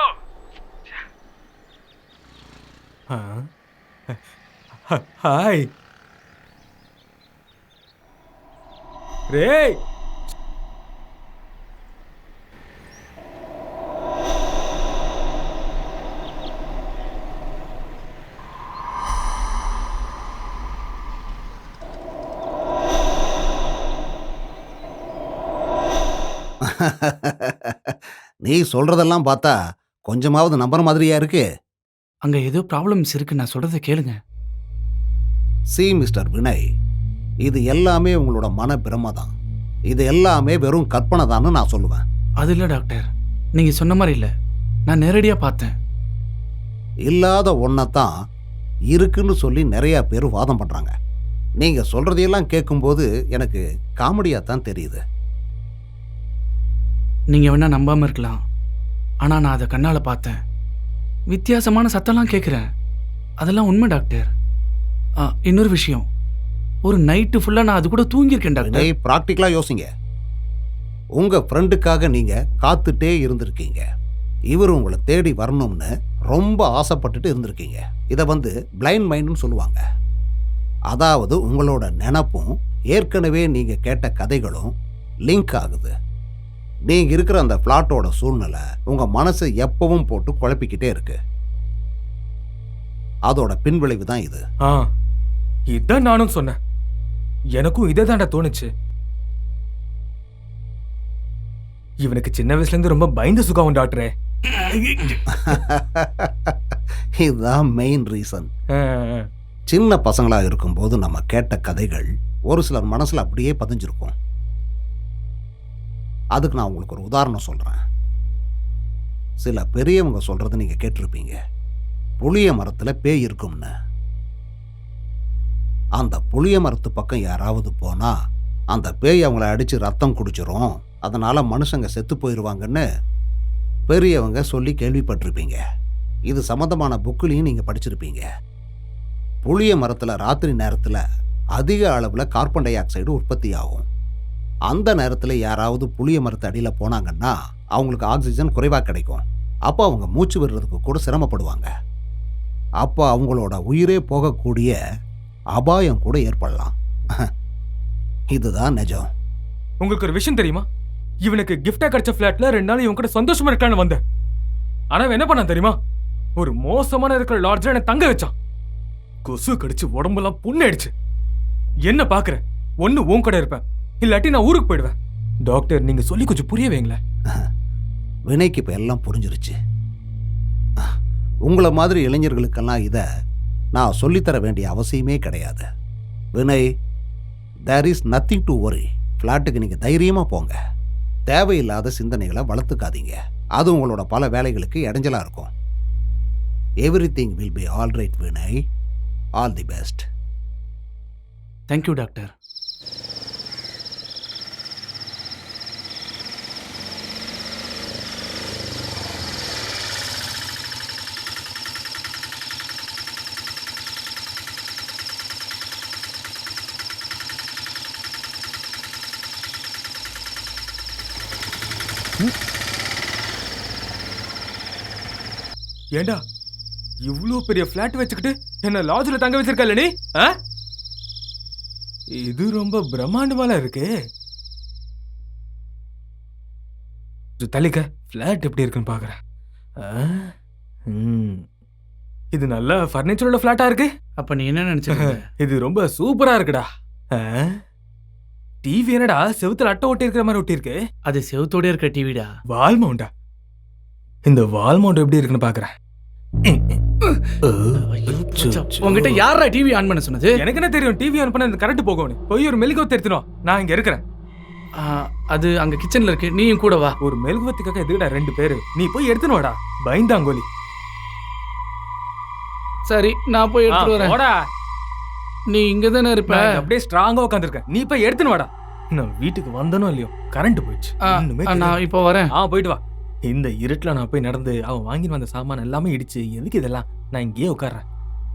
ஹாய். ரேய். நீ சொல்றதெல்லாம் பார்த்தா கொஞ்சமாவது நம்புற மாதிரியா இருக்கு. அங்க ஏதோ ப்ராப்ளம்ஸ் இருக்கு, நான் சொல்றதை கேளுங்க. மிஸ்டர் வினய், இது எல்லாமே உங்களோட மன பிரமை தான். இது எல்லாமே வெறும் கற்பனை தான்னு நான் சொல்லுவேன். அது இல்லை டாக்டர், நீங்க சொன்ன மாதிரி இல்லை. நான் நேரடியாக பார்த்தேன். இல்லாத ஒன்றைத்தான் இருக்குன்னு சொல்லி நிறைய பேர் வாதம் பண்றாங்க. நீங்க சொல்றதையெல்லாம் கேட்கும்போது எனக்கு காமெடியா தான் தெரியுது. நீங்க வேணா நம்பாம இருக்கலாம், ஆனா நான் அதை கண்ணால பார்த்தேன். வித்தியாசமான சத்தம்லாம் கேட்குறேன். அதெல்லாம் உண்மை டாக்டர். இன்னொரு விஷயம், ஒரு நைட்டு ஃபுல்லா நான் அது கூட தூங்கியிருக்கேன் டாக்டர். ப்ராக்டிக்கலா யோசிங்க. உங்க ஃப்ரெண்டுக்காக நீங்க காத்துட்டே இருந்திருக்கீங்க. இவர் உங்களை தேடி வரணும்னு ரொம்ப ஆசைப்பட்டுட்டு இருந்திருக்கீங்க. இதை வந்து பிளைண்ட் மைண்டுன்னு சொல்லுவாங்க. அதாவது உங்களோட நினப்பும் ஏற்கனவே நீங்க கேட்ட கதைகளும் லிங்க் ஆகுது. நீங்க இருக்கிற அந்த பிளாட்டோட சூழ்நிலை உங்க மனசை எப்பவும் போட்டு குழப்பிக்கிட்டே இருக்கு. அதோட பின்விளைவு தான் இது. இதான் நானும் சொன்னேன். எனக்கும் இதே தாண்டா தோணுச்சு. இவனுக்கு சின்ன வயசுல இருந்து ரொம்ப பயந்து சுகம் டாக்டரே. இதுதான் மெயின் ரீசன். சின்ன பசங்களா இருக்கும்போது நம்ம கேட்ட கதைகள் ஒரு சிலர் மனசுல அப்படியே பதிஞ்சிருக்கும். அதுக்கு நான் உங்களுக்கு ஒரு உதாரணம் சொல்றேன். சில பெரியவங்க சொல்றதை நீங்க கேட்டிருப்பீங்க. புளிய மரத்துல பேய் இருக்கும்னு. அந்த புளிய மரத்து பக்கம் யாராவது போனா அந்த பேய் அவங்கள அடிச்சு ரத்தம் குடிச்சிரும், அதனால மனுஷங்க செத்து போயிடுவாங்கன்னு பெரியவங்க சொல்லி கேள்விப்பட்டிருப்பீங்க. இது சம்மந்தமான புக்குலையும் நீங்க படிச்சிருப்பீங்க. புளிய மரத்தில் ராத்திரி நேரத்தில் அதிக அளவில் கார்பன் டை ஆக்சைடு உற்பத்தி ஆகும். அந்த நேரத்தில் யாராவது புளிய மரத்து அடியில் போனாங்கன்னா அவங்களுக்கு ஆக்சிஜன் குறைவாக கிடைக்கும். அப்போ அவங்க மூச்சு விடுறதுக்கு கூட சிரமப்படுவாங்க. அப்போ அவங்களோட உயிரே போகக்கூடிய அபாயம் கூட ஏற்படலாம். இதுதான் நிஜம். உங்களுக்கு ஒரு விஷயம் தெரியுமா? இவனுக்கு கிஃப்டா கிடைச்ச ஃபிளாட்ல 2 நாள் இவன் கூட சந்தோஷமா இருக்கான்னு வந்தேன். ஆனா என்ன பண்ணான் தெரியுமா? ஒரு மோசமான இருக்கிற லாட்ஜ்ல என்ன தங்க வச்சான். கொசு கடிச்சு உடம்பெல்லாம் புண்ணாயிடுச்சு. என்ன பாக்குற? ஒண்ணு உன் கூட இருப்பேன், இல்லாட்டி நான் ஊருக்கு போயிடுவேன். டாக்டர், நீங்க சொல்லி கொஞ்சம் புரிய வைங்களேன். வினைக்கு இப்ப எல்லாம் புரிஞ்சிருச்சு. உங்களை மாதிரி இளைஞர்களுக்கெல்லாம் இதை நான் சொல்லித்தர வேண்டிய அவசியமே கிடையாது. Vinay, there is nothing to worry. ஃப்ளாட்டுக்கு நீங்கள் தைரியமாக போங்க. தேவையில்லாத சிந்தனைகளை வளர்த்துக்காதீங்க. அது உங்களோட பல வேலைகளுக்கு இடைஞ்சலாக இருக்கும். Everything will be all right Vinay. All the best. Thank you doctor. ஏண்டா இவ்ளோ பெரிய ஃபிளாட் வச்சுக்கிட்டு என்ன லாட்ஜ்ல தங்க வச்சிருக்கல நீ? இது ரொம்ப பிரம்மாண்டமால இருக்கு. தள்ளிக்க ஃபிளாட் எப்படி இருக்குன்னு பாக்குறேன். இது நல்ல ஃபர்னிச்சரோட ஃபிளாட்டா இருக்கு. அப்ப நீ என்ன நினைச்சிருக்க? இது ரொம்ப சூப்பரா இருக்குடா. டிவி என்னடா செவுத்துல அட்டை ஒட்டி இருக்கிற மாதிரி ஒட்டி இருக்கு. அது செவுத்தோட இருக்க டிவிடா. வால் மவுண்டா? இந்த வால் மவுண்ட் எப்படி இருக்குன்னு பாக்குறேன். உங்ககிட்ட யாரா டிவி ஆன் பண்ண சொன்னது? எனக்கு என்ன தெரியும் டிவி ஆன் பண்ண கரண்ட் போகணும். போய் ஒரு மெழுகுவத்தி எடுத்துனோம். நான் இங்க இருக்கிறேன். அது அங்க கிச்சன்ல இருக்கு. நீயும் கூட வா. ஒரு மெழுகுவத்திக்காக எதுக்குடா 2 பேரு? நீ போய் எடுத்துன்னு வாடா. பயந்தாங்கோலி. சரி நான் போய் எடுத்துட்டு வரேன். போடா. நீ இங்க தானே இருப்ப. நான் அப்படியே ஸ்ட்ராங்கா உட்கார்ந்திருக்கேன். நீ போய் எடுத்துன்னு வாடா. நான் வீட்டுக்கு வந்தனோ இல்லையோ கரண்ட் போயிடுச்சு. நான் இப்போ வரேன். போயிட்டு வா. இந்த இருட்டுல நான் போய் நடந்து அவன் வாங்கி வந்த சாமான் எல்லாமே இடிச்சு எதுக்கு இதெல்லாம்? நான் இங்கேயே உட்கார்றேன்.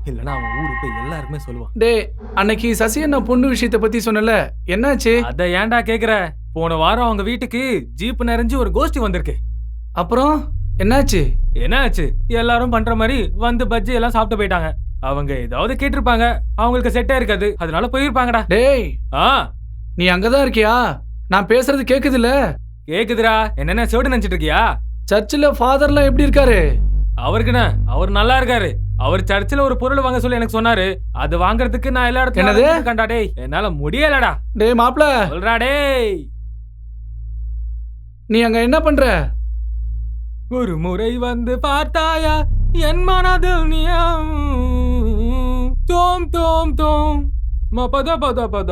இல்லனா அவன் ஊருக்கு போய் எல்லாருக்குமே சொல்லுவான். டேய் அன்னைக்கு சசி அண்ணா பொண்ணு விஷயத்தை பத்தி சொன்னல, என்னாச்சு? அத ஏன்டா கேக்குற? போன வாரம் அவங்க வீட்டுக்கு ஜீப் நிறைஞ்சு ஒரு கோஷ்டி வந்திருக்கு. அப்புறம் என்னாச்சு? என்னாச்சு? எல்லாரும் பண்ற மாதிரி வந்து பஜ்ஜி எல்லாம் சாப்பிட்டு போயிட்டாங்க. அவங்க ஏதாவது கேட்டிருப்பாங்க. அவங்களுக்கு செட்டே இருக்காது. அதனால போயிருப்பாங்கடா. டேய் நீ அங்கதான் இருக்கியா? நான் பேசுறது கேக்குது இல்ல? கேக்குதுடா. என்னென்ன சேடு நினைச்சிட்டு இருக்கியா? சர்ச்சில் ஃபாதர்லாம் எப்படி இருக்காரு? அவருக்குண்ணா அவர் நல்லா இருக்காரு. அவர் சர்ச்சில் ஒரு பொருள் வாங்க சொல்லி எனக்கு சொன்னாரு. அது வாங்குறதுக்கு நான் எல்லா இடத்துலயும் கண்டா. டேய் என்னால முடியலடா. டேய் மாப்ள சொல்றா. டேய் நீ அங்க என்ன பண்ற? ஒரு முறை வந்து பார்த்தாயா என் மனதில் நீயம் தோம் தோம் தோம் மபத பத பத.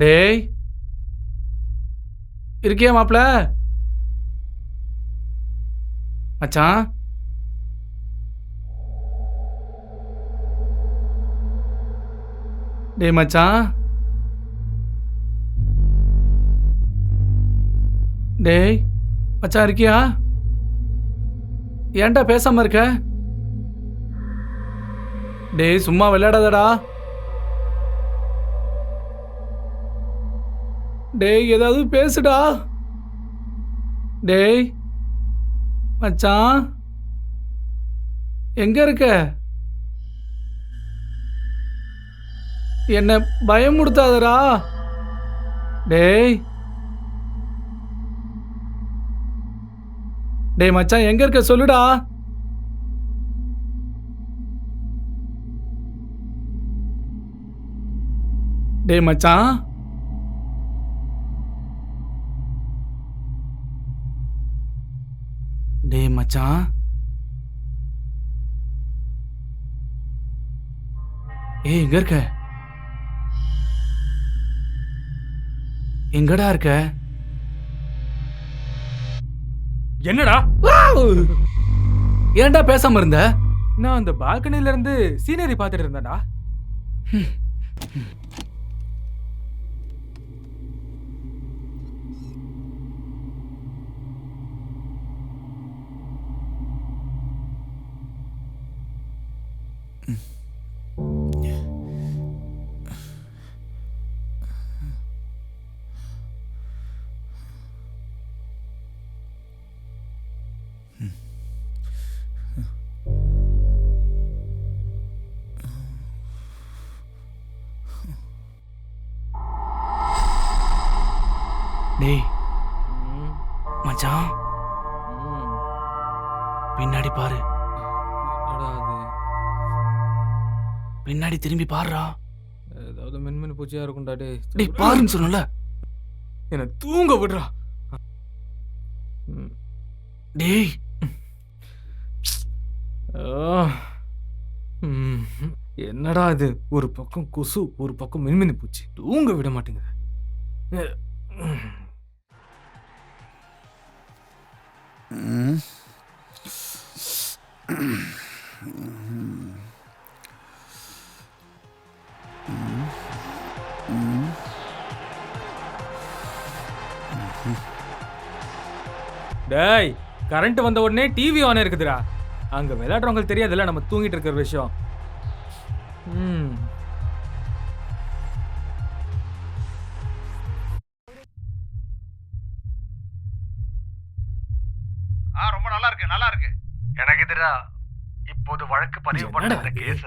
டேய் இருக்கியா மாப்ள? மச்சான் டேய் மச்சான். டேய் மச்சான் இருக்கியா? ஏன்டா பேசாம இருக்க? டேய் சும்மா விளையாடாதடா. டேய் ஏதாவது பேசுடா. டேய் மச்சான் எங்க இருக்க? என்ன பயமுடுத்தாதடா. டேய் டேய் மச்சான் எங்க இருக்க சொல்லுடா. டேய் மச்சான். டேய் மச்சான். ஏய் எங்க இருக்க? எங்கடா இருக்க? என்னடா? ஏன்டா பேசாம இருந்த? நான் அந்த பால்கனில இருந்து சீனரி பார்த்துட்டு இருந்தேன்டா. டேய் மச்சான் பின்னாடி பாரு. பின்னாடி திரும்பி பாருடா. ஏதாவது மின்மின் பூச்சியா இருக்கும்டா. டேய் பாருன்னு சொன்னல. என்ன தூங்க விடுறா. டேய் என்னடா இது? ஒரு பக்கம் கொசு ஒரு பக்கம் மின்மினி பூச்சி. தூங்க விட மாட்டேங்குது. டேய் கரண்ட் வந்த உடனே டிவி ஆன் இருக்குதுடா. அங்க விளையாடுறவங்களுக்கு தெரியாதுல்ல நம்ம தூங்கிட்டு இருக்கிற விஷயம். ரொம்ப நல்லா இருக்கு நல்லா இருக்கு. எனக்கு எதிரா இப்போது வழக்கு பதிவு பண்ண கேஸ்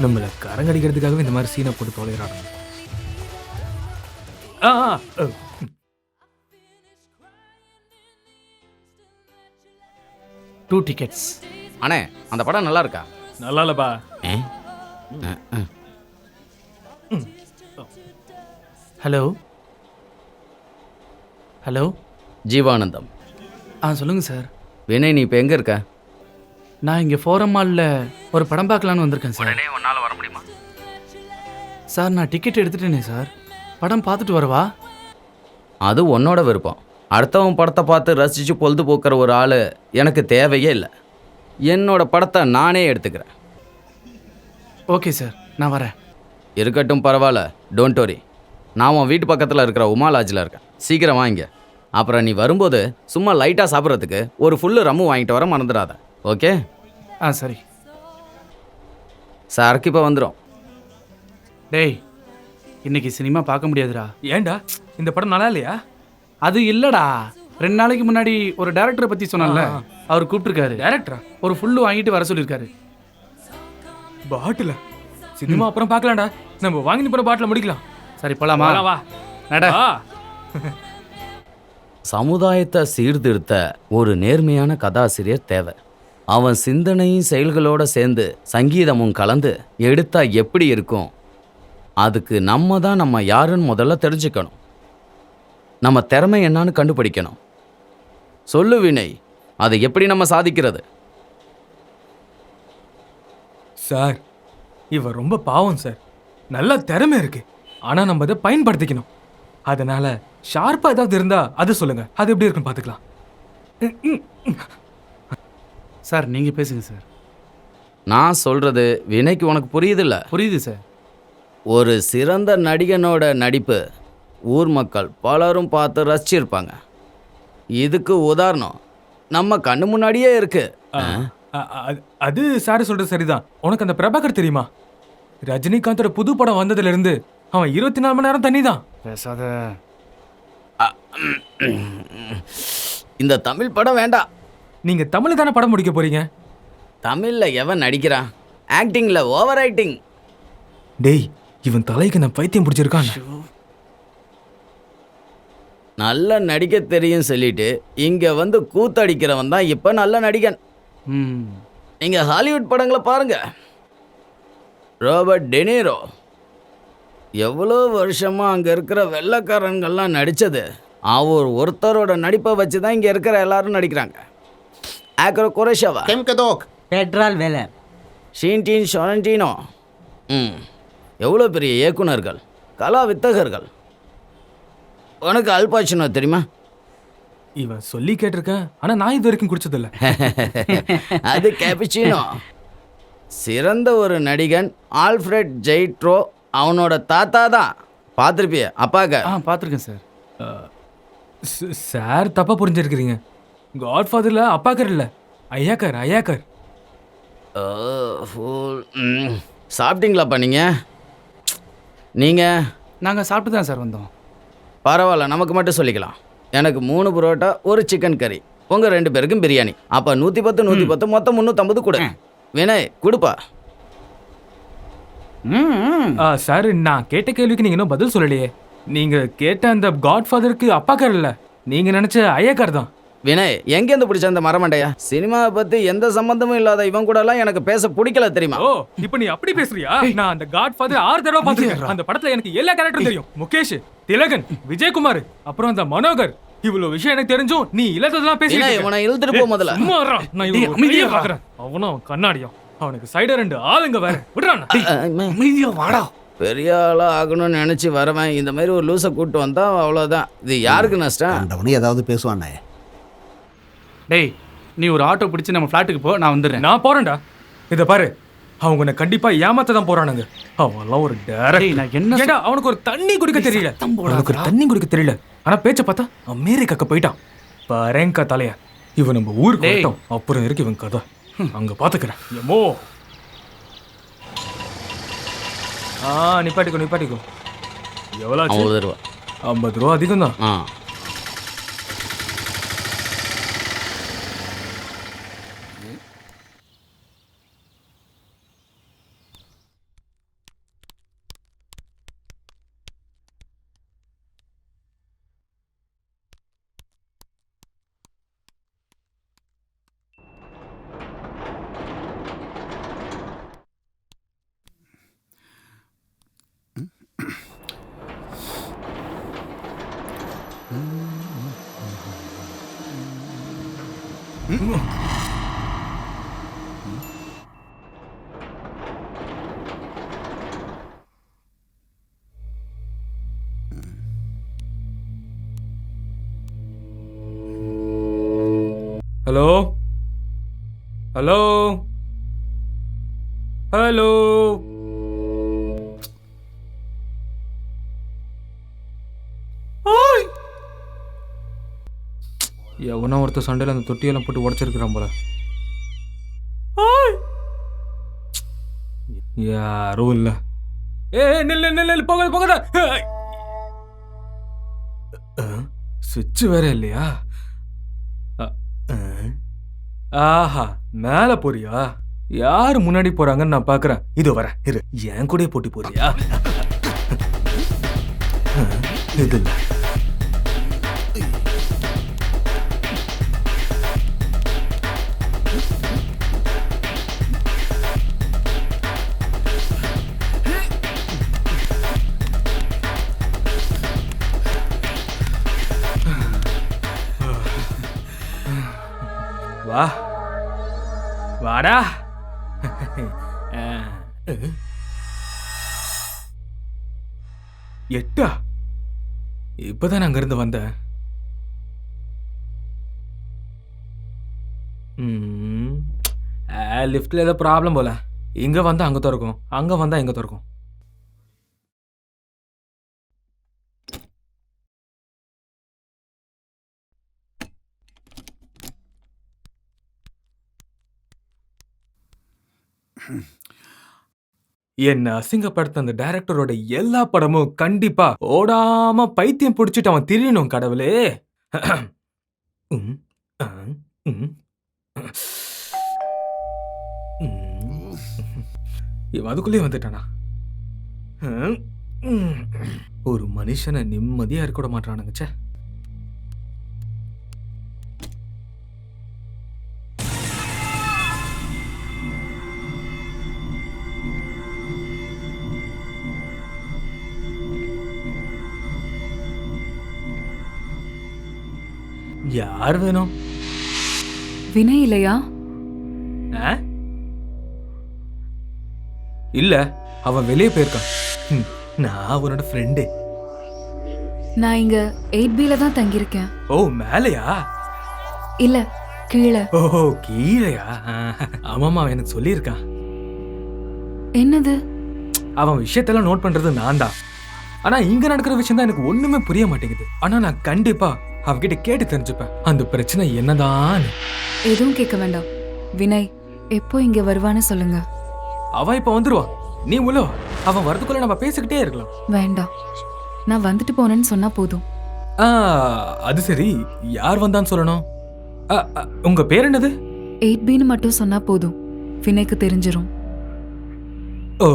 நம்மள கரங்கடிக்கிறதுக்காகவே இந்த மாதிரி சீனை போட்டு தொலைறாங்க. ஆ ஆ, அ, 2 டிக்கெட்ஸ். அண்ணே அந்த படம் நல்லா இருக்கா? நல்லா இல்லப்பா. Hello hello. ஜீவானந்தம். சொல்லுங்கள் சார். வினய், நீ இப்போ எங்கே இருக்க? நான் இங்கே ஃபோரம் மாலில் ஒரு படம் பார்க்கலான்னு வந்திருக்கேன் சார். உன்னால் வர முடியுமா? சார் நான் டிக்கெட் எடுத்துட்டேனே சார். படம் பார்த்துட்டு வரவா? அது உன்னோட விருப்பம். அடுத்தவன் படத்தை பார்த்து ரசித்து பொழுது போக்குற ஒரு ஆள் எனக்கு தேவையே இல்லை. என்னோட படத்தை நானே எடுத்துக்கிறேன். ஓகே சார், நான் வரேன். இருக்கட்டும், பரவாயில்ல, டோன்ட் வரி. நான் உன் வீட்டு பக்கத்தில் இருக்கிற உமா லாட்ஜில் இருக்கேன். சீக்கிரம் வாங்க. அப்புறம் நீ வரும்போது சும்மா லைட்டாக சாப்பிட்றதுக்கு ஒரு ஃபுல்லு ரம்மு வாங்கிட்டு வர மறந்துடாத. ஓகே? சரி. சரக்கு இப்போ வந்துடும். டேய், இன்னைக்கு சினிமா பார்க்க முடியாதுடா. ஏன்டா, இந்த படம் நல்லா இல்லையா? அது இல்லடா, 2 நாளைக்கு முன்னாடி ஒரு டைரக்டரை பற்றி சொன்னால, அவர் கூப்பிட்டுருக்காரு. டைரக்டரா? ஒரு ஃபுல்லு வாங்கிட்டு வர சொல்லியிருக்காரு. பாட்டில் சினிமா அப்புறம் பார்க்கலாம்டா. நம்ம வாங்கிட்டு போகிற பாட்டில் முடிக்கலாம். சரி போலாமா? வா நட. சமுதாயத்தை சீர்திருத்த ஒரு நேர்மையான கதாசிரியர் தேவை. அவன் சிந்தனையும் செயல்களோடு சேர்ந்து சங்கீதமும் கலந்து எடுத்தா எப்படி இருக்கும்? அதுக்கு நம்ம தான் நம்ம யாருன்னு முதல்ல தெரிஞ்சுக்கணும். நம்ம திறமை என்னன்னு கண்டுபிடிக்கணும். சொல்லு வினய், அதை எப்படி நம்ம சாதிக்கிறது? சார், இவன் ரொம்ப பாவம் சார். நல்ல திறமை இருக்கு, ஆனால் நம்ம அதை பயன்படுத்திக்கணும். அதனால ஷார்ப்பாக ஏதாவது இருந்தா அது சொல்லுங்க. அது எப்படி இருக்குன்னு பார்த்துக்கலாம். சார் நீங்கள் பேசுங்க சார். நான் சொல்றது வினய்க்கு உனக்கு புரியுதில்ல? புரியுது சார். ஒரு சிறந்த நடிகனோட நடிப்பு ஊர் மக்கள் பலரும் பார்த்து ரசிச்சிருப்பாங்க. இதுக்கு உதாரணம் நம்ம கண்ணு முன்னாடியே இருக்கு. அது சார் சொல்றது சரிதான். உனக்கு அந்த பிரபாகர் தெரியுமா? ரஜினிகாந்தோட புது படம் வந்ததுல இருந்து அவன் 24 மணி நேரம் தண்ணி தான். பேசாத. இந்த தமிழ் படம் வேண்டாம். நீங்க தமிழ் தானே படம் முடிக்க போறீங்க? தமிழ்ல எவன் நடிக்கிறான்? ஆக்டிங்ல ஓவர் ஆக்டிங். டேய், இவன் தலைக்கு நான் பைத்தியம் பிடிச்சிருக்கான். நல்ல நடிக்க தெரியும் சொல்லிட்டு இங்க வந்து கூத்தடிக்கிறவன் தான் இப்ப நல்ல நடிகன். நீங்க ஹாலிவுட் படங்களை பாருங்க. ராபர்ட் டெனீரோ எவ்வளோ வருஷமா அங்க இருக்கிற வெள்ளைக்காரன்கள்லாம் நடிச்சது அவர் ஒருத்தரோட நடிப்பை வச்சு தான் இங்க இருக்கிற எல்லாரும் நடிக்கிறாங்க. ஆக்ரோ குரேஷவா, பெட்ரால் வேலை, ஷீன்டீன் ஷொரண்டினோ, எவ்வளோ பெரிய இயக்குனர்கள், கலா வித்தகர்கள். உனக்கு அல்பாச்சினோ தெரியுமா? இவன் சொல்லி கேட்டிருக்கேன், ஆனா நான் இது வரைக்கும் குடிச்சதில்ல. அது கேபிச்சினோ. சிறந்த ஒரு நடிகன் ஆல்ஃபிரட் ஜெய்ட்ரோ அவனோட தாத்தா தான். பார்த்துருப்பிய அப்பாக்க? பார்த்துருக்கேன் சார். சார் தப்பா புரிஞ்சிருக்கிறீங்க. காட்ஃபாதர்ல அப்பாக்கர் இல்லை, ஐயாக்கர். ஐயாக்கர். சாப்பிட்டீங்களாப்பா நீங்கள்? நாங்கள் சாப்பிட்டு தான் சார் வந்தோம். பரவாயில்ல, நமக்கு மட்டும் சொல்லிக்கலாம். எனக்கு 3 புரோட்டா, ஒரு சிக்கன் கறி, உங்கள் 2 பேருக்கும் பிரியாணி. அப்போ 110 110 மொத்தம் 350 கொடு. வினய் கொடுப்பா. சார், நான் கேட்ட கேள்விக்கு நீங்க இன்னும் பதில் சொல்லலையே. நீங்க கேட்ட அந்த காட்ஃபாதருக்கு அப்பாக்கர் இல்லை, நீங்க நினைச்ச ஐயாக்கார் தான். வினய், எங்கேருந்து பிடிச்ச அந்த மரமண்டையா? சினிமாவை பத்தி எந்த சம்பந்தமும் இல்லாத இவன் கூட எல்லாம் எனக்கு பேச பிடிக்கல தெரியுமா? ஓ, இப்போ நீ அப்படி பேசுறியா? நான் அந்த காட்ஃபாதர் 6 தடவை பார்த்திருக்கேன். அந்த படத்துல எனக்கு எல்லா கேரக்டரும் தெரியும். முகேஷ், திலகன், விஜயகுமார், அப்புறம் அந்த மனோகர். இவ்வளவு விஷயம் எனக்கு தெரிஞ்சும் நீ இல்லாததெல்லாம் பேசிட்டு இருக்க. இவனை இழுத்துட்டு போ முதல்ல. சும்மா இருடா, நான் இவனை அமைதியா பார்க்கறேன். அவனும் கண்ணாடியும், அவனுக்கு சைடு 2 ஆளுங்க வேற. விடுறான். அமைதியா வாடா. பெரிய ஆளா ஆகணும்னு நினைச்சு வரவன் இந்த மாதிரி ஒரு லூசை கூட்டு வந்தா அவ்வளவுதான். இது யாருக்கு நஷ்டம்? ஏதாவது பேசுவானே. டேய், நீ ஒரு ஆட்டோ பிடிச்சி நம்ம ஃப்ளாட்டுக்கு போ, நான் வந்துடுறேன். நான் போறேன்டா. இதை பாரு, அவங்க உன்னை கண்டிப்பா ஏமாத்த தான் போறானுங்க. அவன்லாம் ஒரு டைரக்டர். நான் என்ன ஏண்டா, அவனுக்கு ஒரு தண்ணி குடிக்க தெரியல. அவனுக்கு ஒரு தண்ணி குடிக்க தெரியல. ஆனா பேச்ச பார்த்தா அமெரிக்காக்கு போயிட்டான். பாருங்க தலைய. இவன் நம்ம ஊருக்கு வரட்டும், அப்புறம் இருக்கு இவன் கதை. அங்க பாத்துக்கிறேன். எமோ நிப்பாட்டிக்கோ. எவ்வளோ? 50 ரூபா. 50 ரூபா அதிகம் தான். ஹலோ ஹலோ ஹலோ எவனோ ஒருத்தர் சண்டையில் அந்த தொட்டியெல்லாம் போட்டு உடச்சிருக்கிறான் போல. யாரும் இல்லை. நில்லு நில்லு, போகாத போகாத. சுவிட்ச் வேற இல்லையா? ஆஹா, மேல போறியா? யாரு முன்னாடி போறாங்கன்னு நான் பாக்குறேன். இது வரேன் இரு. என் கூட போட்டி போறியா? இது இல்ல. வா வாடா. எட்டா? இப்பதான் அங்கிருந்து வந்தேன். லிஃப்ட்ல ஏதோ ப்ராப்ளம் போல. இங்க வந்தா அங்க திறக்கும், அங்க வந்தா இங்க திறக்கும். என்ன அசிங்கப்படுத்த அந்த டைரக்டரோட எல்லா படமும் கண்டிப்பா ஓடாம பைத்தியம் பிடிச்சிட்டு அவன் திரியணும் கடவுளே. இவன் அதுக்குள்ளே வந்துட்டானா? ஒரு மனுஷனை நிம்மதியா இருக்க விட மாட்டானுங்க. ச்சே. யார் வேணும்? வினய் இல்லையா? இல்ல, அவன் வெளியே போயிருக்கான். நான் அவனோட ஃப்ரெண்டு. நான் இங்க 8Bல தான் தங்கியிருக்கேன். ஓ, மேலையா? இல்ல, கீழே. ஓ, கீழையா? ஆமாமா, அவன் எனக்கு சொல்லியிருக்கான். என்னது? அவன் விஷயத்தெல்லாம் நோட் பண்றது நான் தான். ஆனா இங்க நடக்கிற விஷயம் தான் எனக்கு ஒண்ணுமே புரிய மாட்டேங்குது. ஆனா நான் கண்டிப்பா அவகிட்ட கேட்டு தெரிஞ்சுப்பேன் அந்த பிரச்சனை என்னதான். எதுவும் கேட்க வேண்டாம். வினய் எப்போ இங்க வருவான்னு சொல்லுங்க. அவன் இப்ப வந்துருவான். நீ உள்ள வா. அவன் வரதுக்குள்ள நம்ம பேசிக்கிட்டே இருக்கலாம். வேண்டாம், நான் வந்துட்டு போனேன்னு சொன்னா போதும். அது சரி, யார் வந்தான்னு சொல்லணும். உங்க பேர் என்னது? 8Bன்னு மட்டும் சொன்னா போதும், வினய்க்கு தெரிஞ்சிரும். ஓ,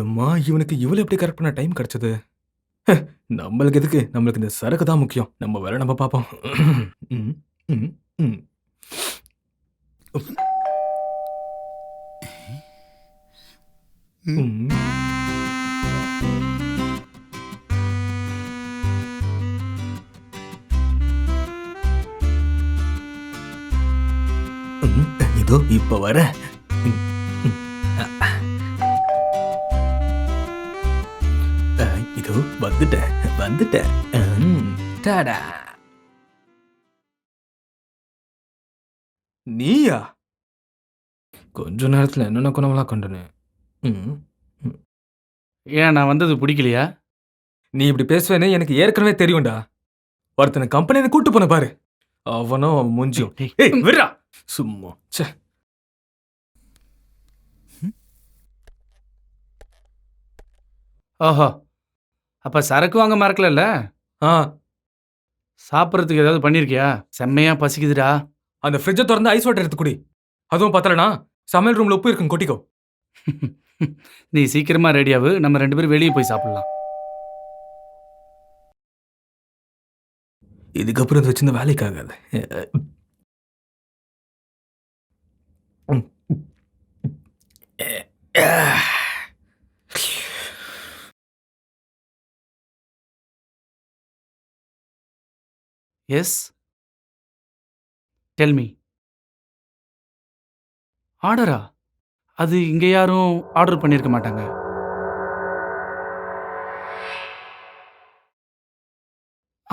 எம்மா, இவனுக்கு இவ்வளவு எப்படி கரெக்ட் பண்ண டைம் கிடைச்சது? நம்மளுக்கு எதுக்கு? நம்மளுக்கு இந்த சரக்கு தான் முக்கியம். நம்ம வேற நம்ம பார்ப்போம். இதோ இப்ப வர. இதோ வந்துட்டேன். டாடா. நீயா? கொஞ்ச நேரத்துல என்னென்ன குணமெல்லாம் கண்டனு. ஏன் நான் வந்தது பிடிக்கலையா? நீ இப்படி பேசுவேன்னு எனக்கு ஏற்கனவே தெரியும்டா. ஒருத்தனை கம்பெனியில கூட்டு போன பாரு. அவனும் அவன் மூஞ்சியும். ஏய் விடுறா சும்மா. ச்சே. ஓஹோ, அப்ப சரக்கு வாங்க மறக்கல. சாப்பிட்றதுக்கு ஏதாவது பண்ணிருக்கியா? செம்மையா பசிக்குதுடா. அந்த ஃப்ரிட்ஜை திறந்து ஐஸ் வாட்டர் எடுத்து குடி. அதுவும் பத்தலனா சமையல் ரூம்ல உப்பு இருக்கும், கொட்டிக்கோ. நீ சீக்கிரமா ரெடியாவு, நம்ம 2 பேரும் வெளியே போய் சாப்பிடலாம். இதுக்கப்புறம் இது வச்சிருந்த வேலைக்கு ஆகாது. Yes, tell me. ஆர்டரா? அது இங்கே யாரும் ஆர்டர் பண்ணியிருக்க மாட்டாங்க.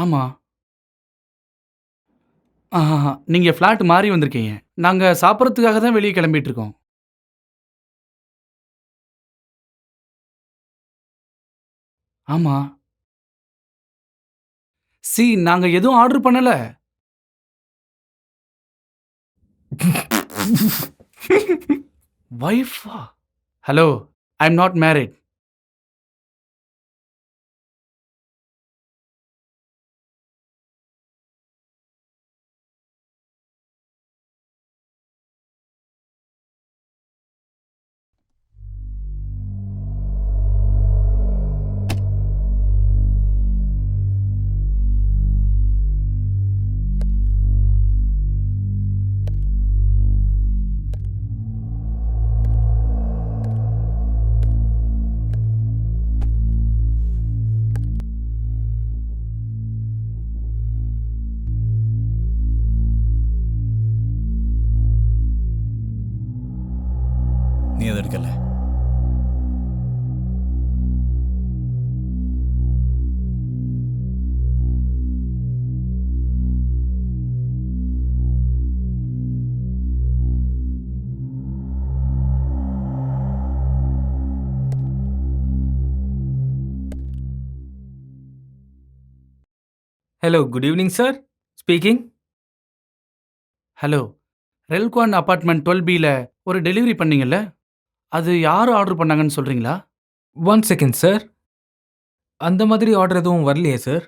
ஆமா. ஆஹா, நீங்க ஃப்ளாட் மாறி வந்திருக்கீங்க. நாங்க சாப்பிட்றதுக்காக தான் வெளியே கிளம்பிட்டு இருக்கோம். ஆமா. நாங்க எதுவும் ஆர்டர் பண்ணல. வைஃபா? Hello, I am not married. நீ அதை எடுக்கல. Hello, good evening sir. Speaking. Hello, ரெல்குவான் அபார்ட்மெண்ட் 12Bல ஒரு டெலிவரி பண்ணீங்கல்ல, அது யார் ஆர்டர் பண்ணாங்கன்னு சொல்றீங்களா? 1 செகண்ட் சார். அந்த மாதிரி ஆர்டர் எதுவும் வரலையே சார்.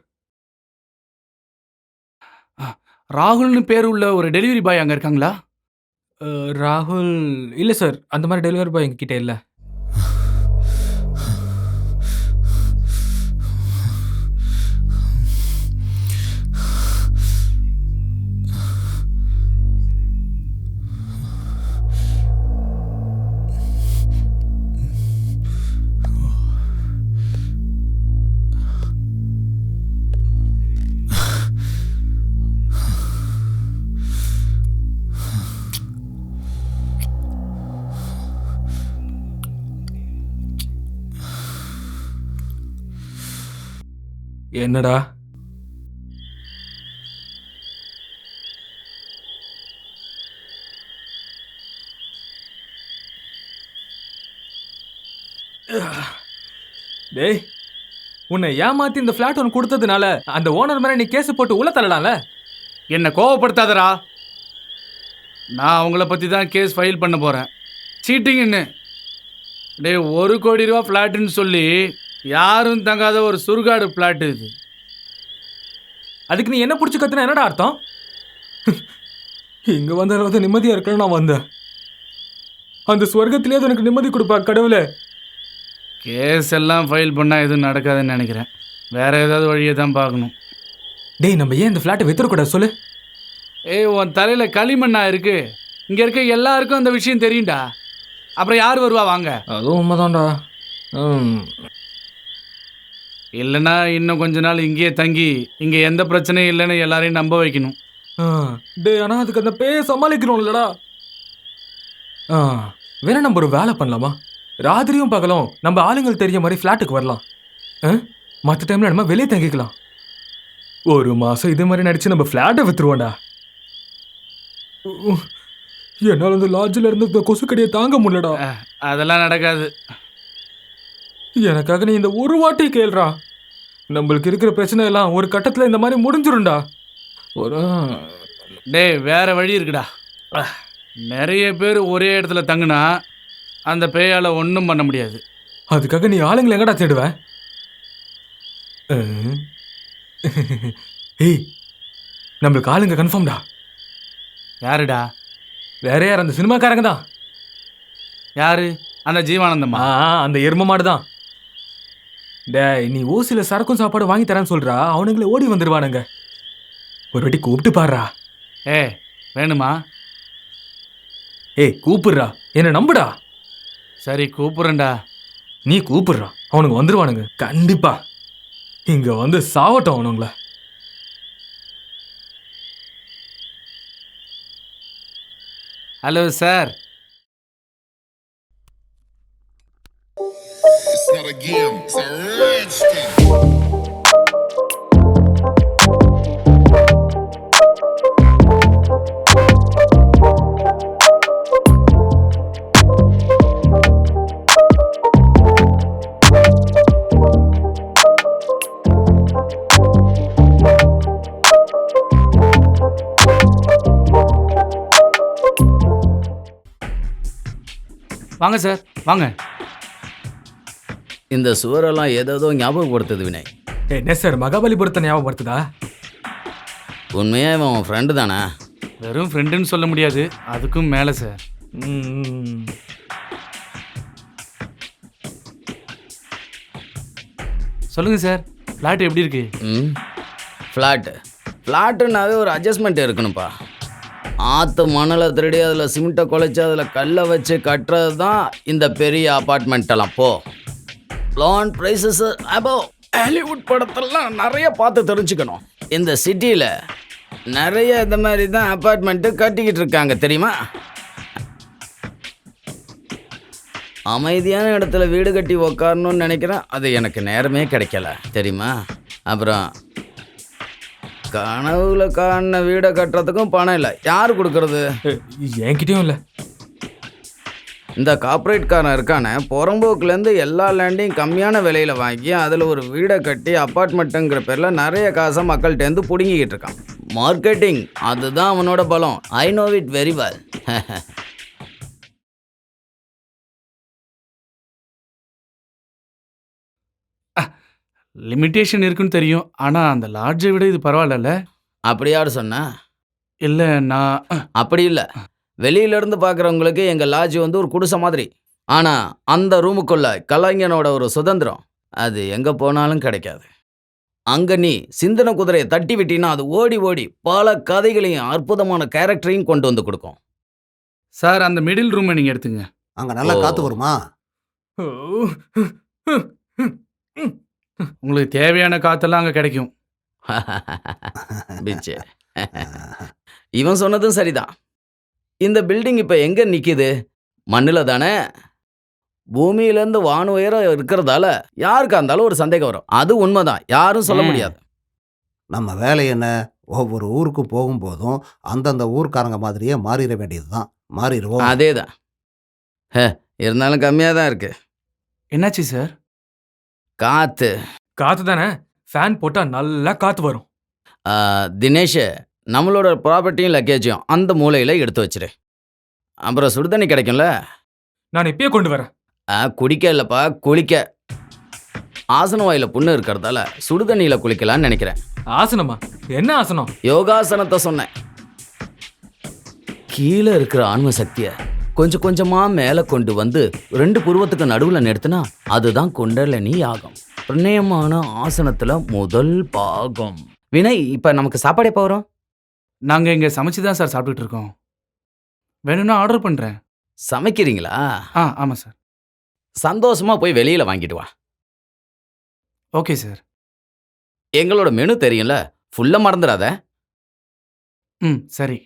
ராகுல்னு பேர் உள்ள ஒரு டெலிவரி பாய் அங்கே இருக்காங்களா? ராகுல் இல்லை சார், அந்த மாதிரி டெலிவரி பாய் எங்ககிட்ட இல்லை. என்னடா? டேய், உன்னை ஏமாத்தி இந்த ஃபிளாட் ஒன்று கொடுத்ததுனால அந்த ஓனர் மேல நீ கேஸ் போட்டு உள்ள தள்ளலாம்ல. என்னை கோவப்படுத்தாதடா. நான் அவங்கள பற்றி தான் கேஸ் ஃபைல் பண்ண போகிறேன். சீட்டிங்னு. டே, 1 கோடி ரூபா ஃப்ளாட்டுன்னு சொல்லி யாரும் தங்காத ஒரு சுடுகாடு ஃப்ளாட்டு இது. அதுக்கு நீ என்ன பிடிச்சி கத்துனா என்னடா அர்த்தம்? இங்க வந்தாலும் நிம்மதியா இருக்கணும் நான் வந்தேன். அந்த ஸ்வர்க்கத்திலேயே எனக்கு நிம்மதி கொடுப்பா கடவுளே. கேஸ் எல்லாம் ஃபைல் பண்ணால் எதுவும் நடக்காதுன்னு நினைக்கிறேன். வேற ஏதாவது வழியை தான் பார்க்கணும். டேய், நம்ம ஏன் இந்த ஃப்ளாட்டை வித்துறக்கூடாது சொல்லு. உன் தலையில் களிமண்ணா இருக்கு. இங்கே இருக்க எல்லாருக்கும் அந்த விஷயம் தெரியும்டா. அப்புறம் யார் வருவா? வாங்க. அதுவும் உண்மைதான்டா. இல்லைன்னா இன்னும் கொஞ்ச நாள் இங்கேயே தங்கி இங்கே எந்த பிரச்சனையும் இல்லைன்னு எல்லாரையும் நம்ப வைக்கணும். டேய், ஆனால் அதுக்கு அந்த பேயை சமாளிக்கணும் இல்லடா. வேற நம்ம ஒரு வேலை பண்ணலாமா? ராத்திரியும் பகலும் நம்ம ஆளுங்கள் தெரிய மாதிரி ஃப்ளாட்டுக்கு வரலாம். மற்ற டைம்ல நம்ம வெளியே தங்கிக்கலாம். 1 மாசம் இதே மாதிரி நடிச்சு நம்ம ஃப்ளாட்டை வித்துருவோம்டா. என்னால் அந்த லாட்ஜில் இருந்து இந்த கொசுக்கடியை தாங்க முடியலடா. அதெல்லாம் நடக்காது. எனக்காக நீ இந்த ஒரு வாட்டி கேள்றா. நம்மளுக்கு இருக்கிற பிரச்சனை எல்லாம் ஒரு கட்டத்தில் இந்த மாதிரி முடிஞ்சிரும்டா. டேய், வேற வழி இருக்குடா. நிறைய பேர் ஒரே இடத்துல தங்குனா அந்த பேயால் ஒன்றும் பண்ண முடியாது. அதுக்காக நீ ஆளுங்களை எங்கடா தேடுவ? ஏய், நம்மளுக்கு ஆளுங்க கன்ஃபார்ம்டா. யாருடா? வேற யார்? அந்த சினிமாக்காரங்க தான். யாரு? அந்த ஜீவானந்தம்மா? அந்த எரும மாடு தான். டேய், நீ ஓசியில் சரக்கும் சாப்பாடு வாங்கி தரேன்னு சொல்றா, அவனுங்களே ஓடி வந்துடுவானுங்க. ஒரு வாட்டி கூப்பிட்டு பாடுறா. வேணுமா? ஏய் கூப்பிடுறா, என்ன நம்புடா. சரி கூப்பிடுறேன்டா. நீ கூப்பிடுறா, அவனுங்க வந்துருவானுங்க கண்டிப்பா. இங்க வந்து சாவட்டும் அவனுங்கள. Hello sir. It's not a game, it's a rich thing. வாங்க சார் வாங்க. இந்த சுவரெல்லாம் ஏதோ ஞாபகப்படுத்துது வினய். என்ன சார் மகாபலிபுரத்தை ஞாபகப்படுத்துதா? உண்மையா இவன் ஃப்ரெண்டு தானே? வெறும் ஃப்ரெண்டுன்னு சொல்ல முடியாது, அதுக்கும் மேலே சார். சொல்லுங்க சார், ஃப்ளாட் எப்படி இருக்கு? ஃப்ளாட்டுனாவே ஒரு அட்ஜஸ்ட்மெண்ட் இருக்கணும்ப்பா. ஆற்று மணலை திருடி அதில் சிமெண்ட்டை குழைச்சி அதில் கல்லை வச்சு கட்டுறது தான் இந்த பெரிய அப்பார்ட்மெண்ட்டெல்லாம். Loan prices above. ஹாலிவுட் படத்தெல்லாம் நிறைய பார்த்து தெரிஞ்சுக்கணும். இந்த சிட்டியில் நிறைய இந்த மாதிரி தான் அப்பார்ட்மெண்ட்டு கட்டிக்கிட்டு இருக்காங்க தெரியுமா? அமைதியான இடத்துல வீடு கட்டி உக்காரணும்னு நினைக்கிறேன், அது எனக்கு நேரமே கிடைக்கல தெரியுமா? அப்புறம் கனவுல காண வீடை கட்டுறதுக்கும் பணம் இல்லை. யார் கொடுக்கறது? என்கிட்டயும் இல்லை. இந்த கார்ப்பரேட்காரன் இருக்கானே, புறம்போக்குலேருந்து எல்லா லேண்டையும் கம்மியான விலையில் வாங்கி அதில் ஒரு வீடை கட்டி அப்பார்ட்மெண்ட்டுங்கிற பேரில் நிறைய காசை மக்கள்கிட்டேருந்து பிடுங்கிக்கிட்டு இருக்கான். மார்க்கெட்டிங், அதுதான் அவனோட பலம். I know it very well. Limitation இருக்குன்னு தெரியும், ஆனால் அந்த லாட்ஜை விட இது பரவாயில்லல்ல? அப்படி யார் சொன்னா? இல்லை நான் அப்படி இல்லை. வெளியிலேருந்து பார்க்குறவங்களுக்கு எங்கள் லாட்ஜ் வந்து ஒரு குடிசை மாதிரி. ஆனால் அந்த ரூமுக்குள்ள கலைஞனோட ஒரு சுதந்திரம் அது எங்கே போனாலும் கிடைக்காது. அங்கே நீ சிந்தனை குதிரையை தட்டி விட்டினா அது ஓடி ஓடி பல கதைகளையும் அற்புதமான கேரக்டரையும் கொண்டு வந்து கொடுக்கும். சார், அந்த மிடில் ரூமை நீங்கள் எடுத்துங்க. அங்கே நல்லா காற்று வருமா? உங்களுக்கு தேவையான காற்றெல்லாம் அங்கே கிடைக்கும். பிச்சே, இவன் சொன்னதும் சரிதான். இந்த பில்டிங் இப்போ எங்கே நிற்கிது? மண்ணில் தானே. பூமியிலேருந்து வான உயரம் இருக்கிறதால யாருக்கா இருந்தாலும் ஒரு சந்தேகம் வரும். அது உண்மைதான், யாரும் சொல்ல முடியாது. நம்ம வேலை என்ன? ஒவ்வொரு ஊருக்கும் போகும்போதும் அந்தந்த ஊர்க்காரங்க மாதிரியே மாறிட வேண்டியது தான். மாறிடுவோம். அதே தான். இருந்தாலும் கம்மியாக தான் இருக்கு. என்னாச்சு சார்? காற்று தானே, ஃபேன் போட்டால் நல்லா காற்று வரும். தினேஷ், நம்மளோட ப்ராப்பர்ட்டியும் லக்கேஜையும் அந்த மூலையில் எடுத்து வச்சிரு. அப்புறம் சுடுதண்ணி கிடைக்கும்ல? நான் இப்பயே கொண்டு வரேன். குடிக்க இல்லைப்பா, குளிக்க. ஆசன வாயில் புண்ணு இருக்கிறதால சுடுதண்ணியில் குளிக்கலான்னு நினைக்கிறேன். ஆசனமா? என்ன ஆசனம்? யோகாசனத்தை சொன்னேன். கீழே இருக்கிற ஆன்ம சக்தியை கொஞ்சம் கொஞ்சமாக மேலே கொண்டு வந்து 2 புருவத்துக்கு நடுவில் நிறுத்தினா அதுதான் குண்டலினி யாகம். பிரணயமான ஆசனத்தில் முதல் பாகம். வினய், இப்போ நமக்கு சாப்பாடு எப்போ வரும்? நாங்கள் இங்கே சமைச்சு தான் சார் சாப்பிட்டுட்டு இருக்கோம். வேணும்னா ஆர்டர் பண்ணுறேன். சமைக்கிறீங்களா? ஆமாம் சார். சந்தோஷமாக போய் வெளியில் வாங்கிட்டு வா. Okay sir. எங்களோட மெனு தெரியும்ல, ஃபுல்லாக மறந்துடாத. சரி.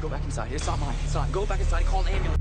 Go back inside. It's not mine. It's not. Go back inside. Call an ambulance.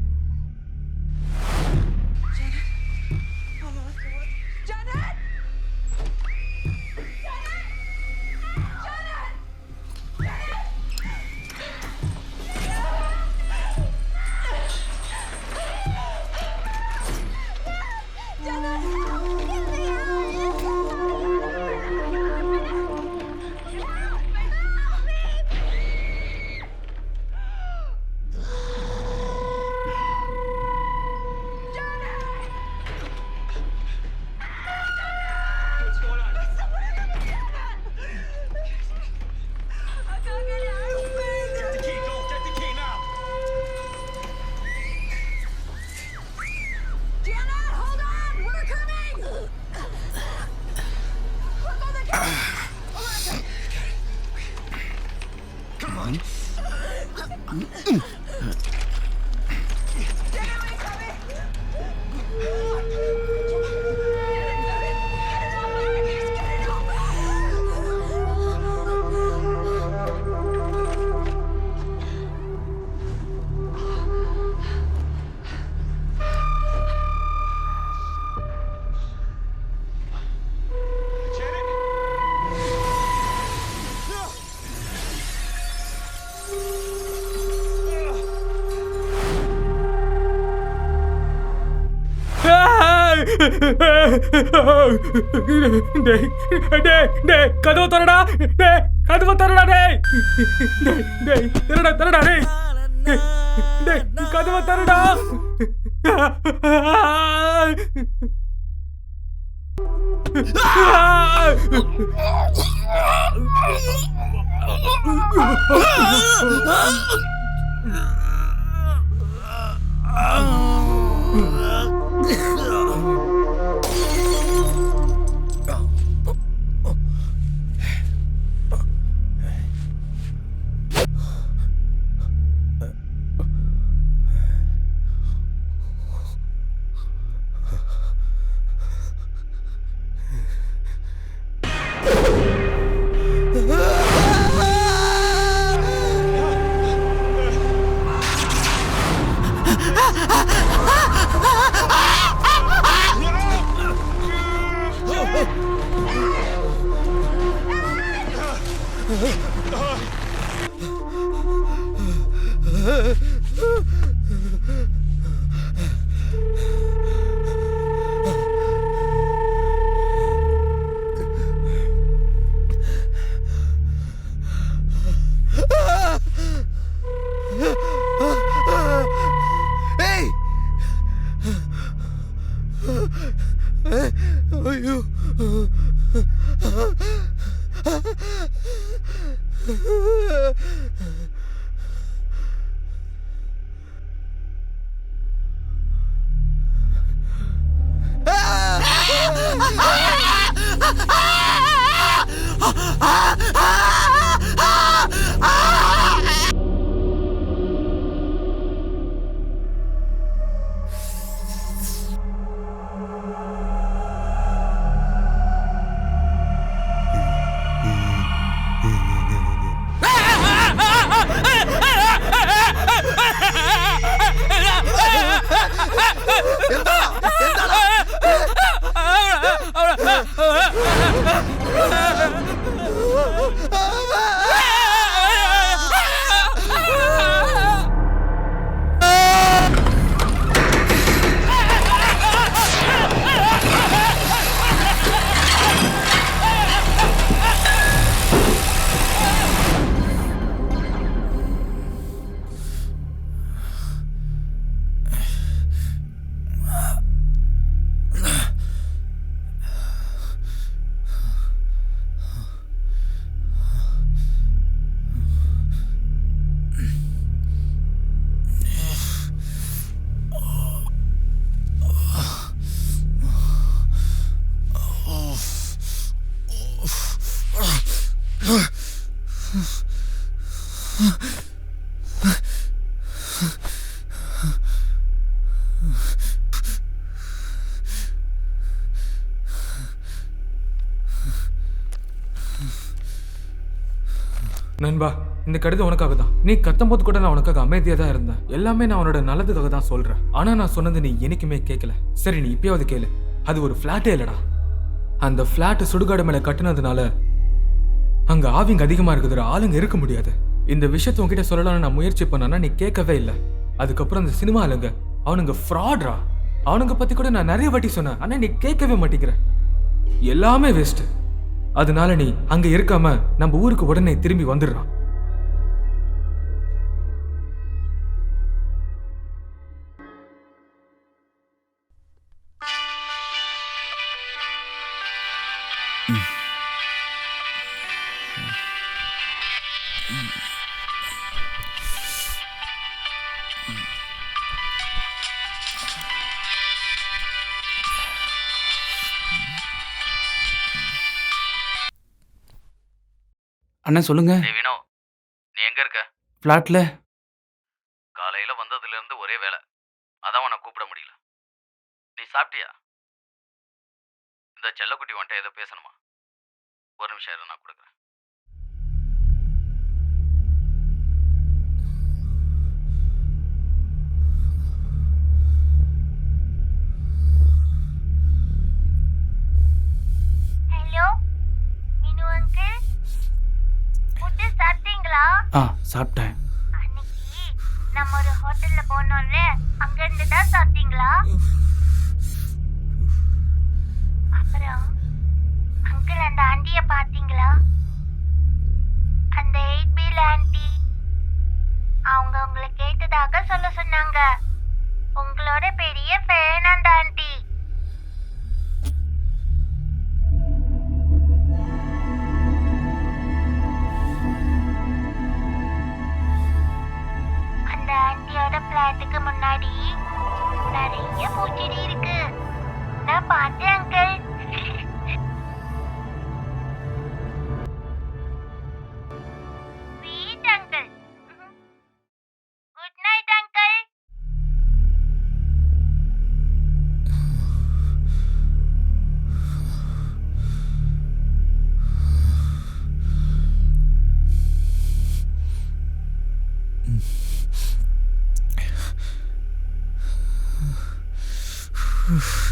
கதவு தரடா, கதவு தரடா, தரடா, கதவு தரடா. நண்பா, இந்த கடிதம் உனக்காக தான். நீ கத்தும்போது கூட நான் உனக்காக அமைதியா தான் இருந்தேன். எல்லாமே நான் உன்னோட நல்லதுக்காக தான் சொல்றேன். ஆனா நான் சொன்னது நீ என்னைக்குமே கேட்கல. சரி, நீ இப்பயாவது கேளு. அது ஒரு ஃபிளாட்டே இல்லடா. அந்த ஃபிளாட் சுடுகாடு மேல கட்டுனதுனால அங்க ஆவிங்க அதிகமா இருக்குதுற ஆளுங்க இருக்க முடியாது. இந்த விஷயத்த உன்கிட்ட சொல்லலாம்னு நான் முயற்சி பண்ணனா நீ கேட்கவே இல்லை. அதுக்கப்புறம் அந்த சினிமா ஆளுங்க அவனுங்க ஃப்ராட்ரா. அவனுங்க பத்தி கூட நான் நிறைய வாட்டி சொன்னேன். ஆனா நீ கேட்கவே மாட்டேங்கிற. எல்லாமே வேஸ்ட். அதனால நீ அங்க இருக்காம நம்ம ஊருக்கு உடனே திரும்பி வந்துடுறான். அண்ணன் சொல்லுங்க. வினோ, நீ எங்க இருக்க? ஃப்ளாட்ல. காலையில வந்ததுல இருந்து ஒரே வேலை, அதான் உன்னை கூப்பிட முடியல. நீ சாப்பிட்டியா? இந்த செல்லக்குட்டி உன்ட்ட ஏதோ பேசணுமா? ஒரு நிமிஷம் இரு, நான் கொடுக்குறேன். ஹலோ மீனு அங்கிள், ஃபுட்டு சாப்பிட்டீங்களா? சாப்பிட்டேன். அன்னைக்கு நம்ம ஒரு ஹோட்டல்ல போனோம்ல, அங்க இருந்து தான் சாப்பிட்டீங்களா? அப்புறம் அங்கிள் அந்த ஆண்டிய பாத்தீங்களா? அந்த 8B ஆண்டி அவங்க உங்களை கேட்டதாக சொல்ல சொன்னாங்க. உங்களோட பெரிய ஃபேன் அந்த ஆண்டி. அந்த ஆண்டியோட பிளாட்டுக்கு முன்னாடி நிறைய பூச்செடி இருக்கு. நான் பார்த்தேன் uncle. Sweet uncle. Good night uncle. Oof.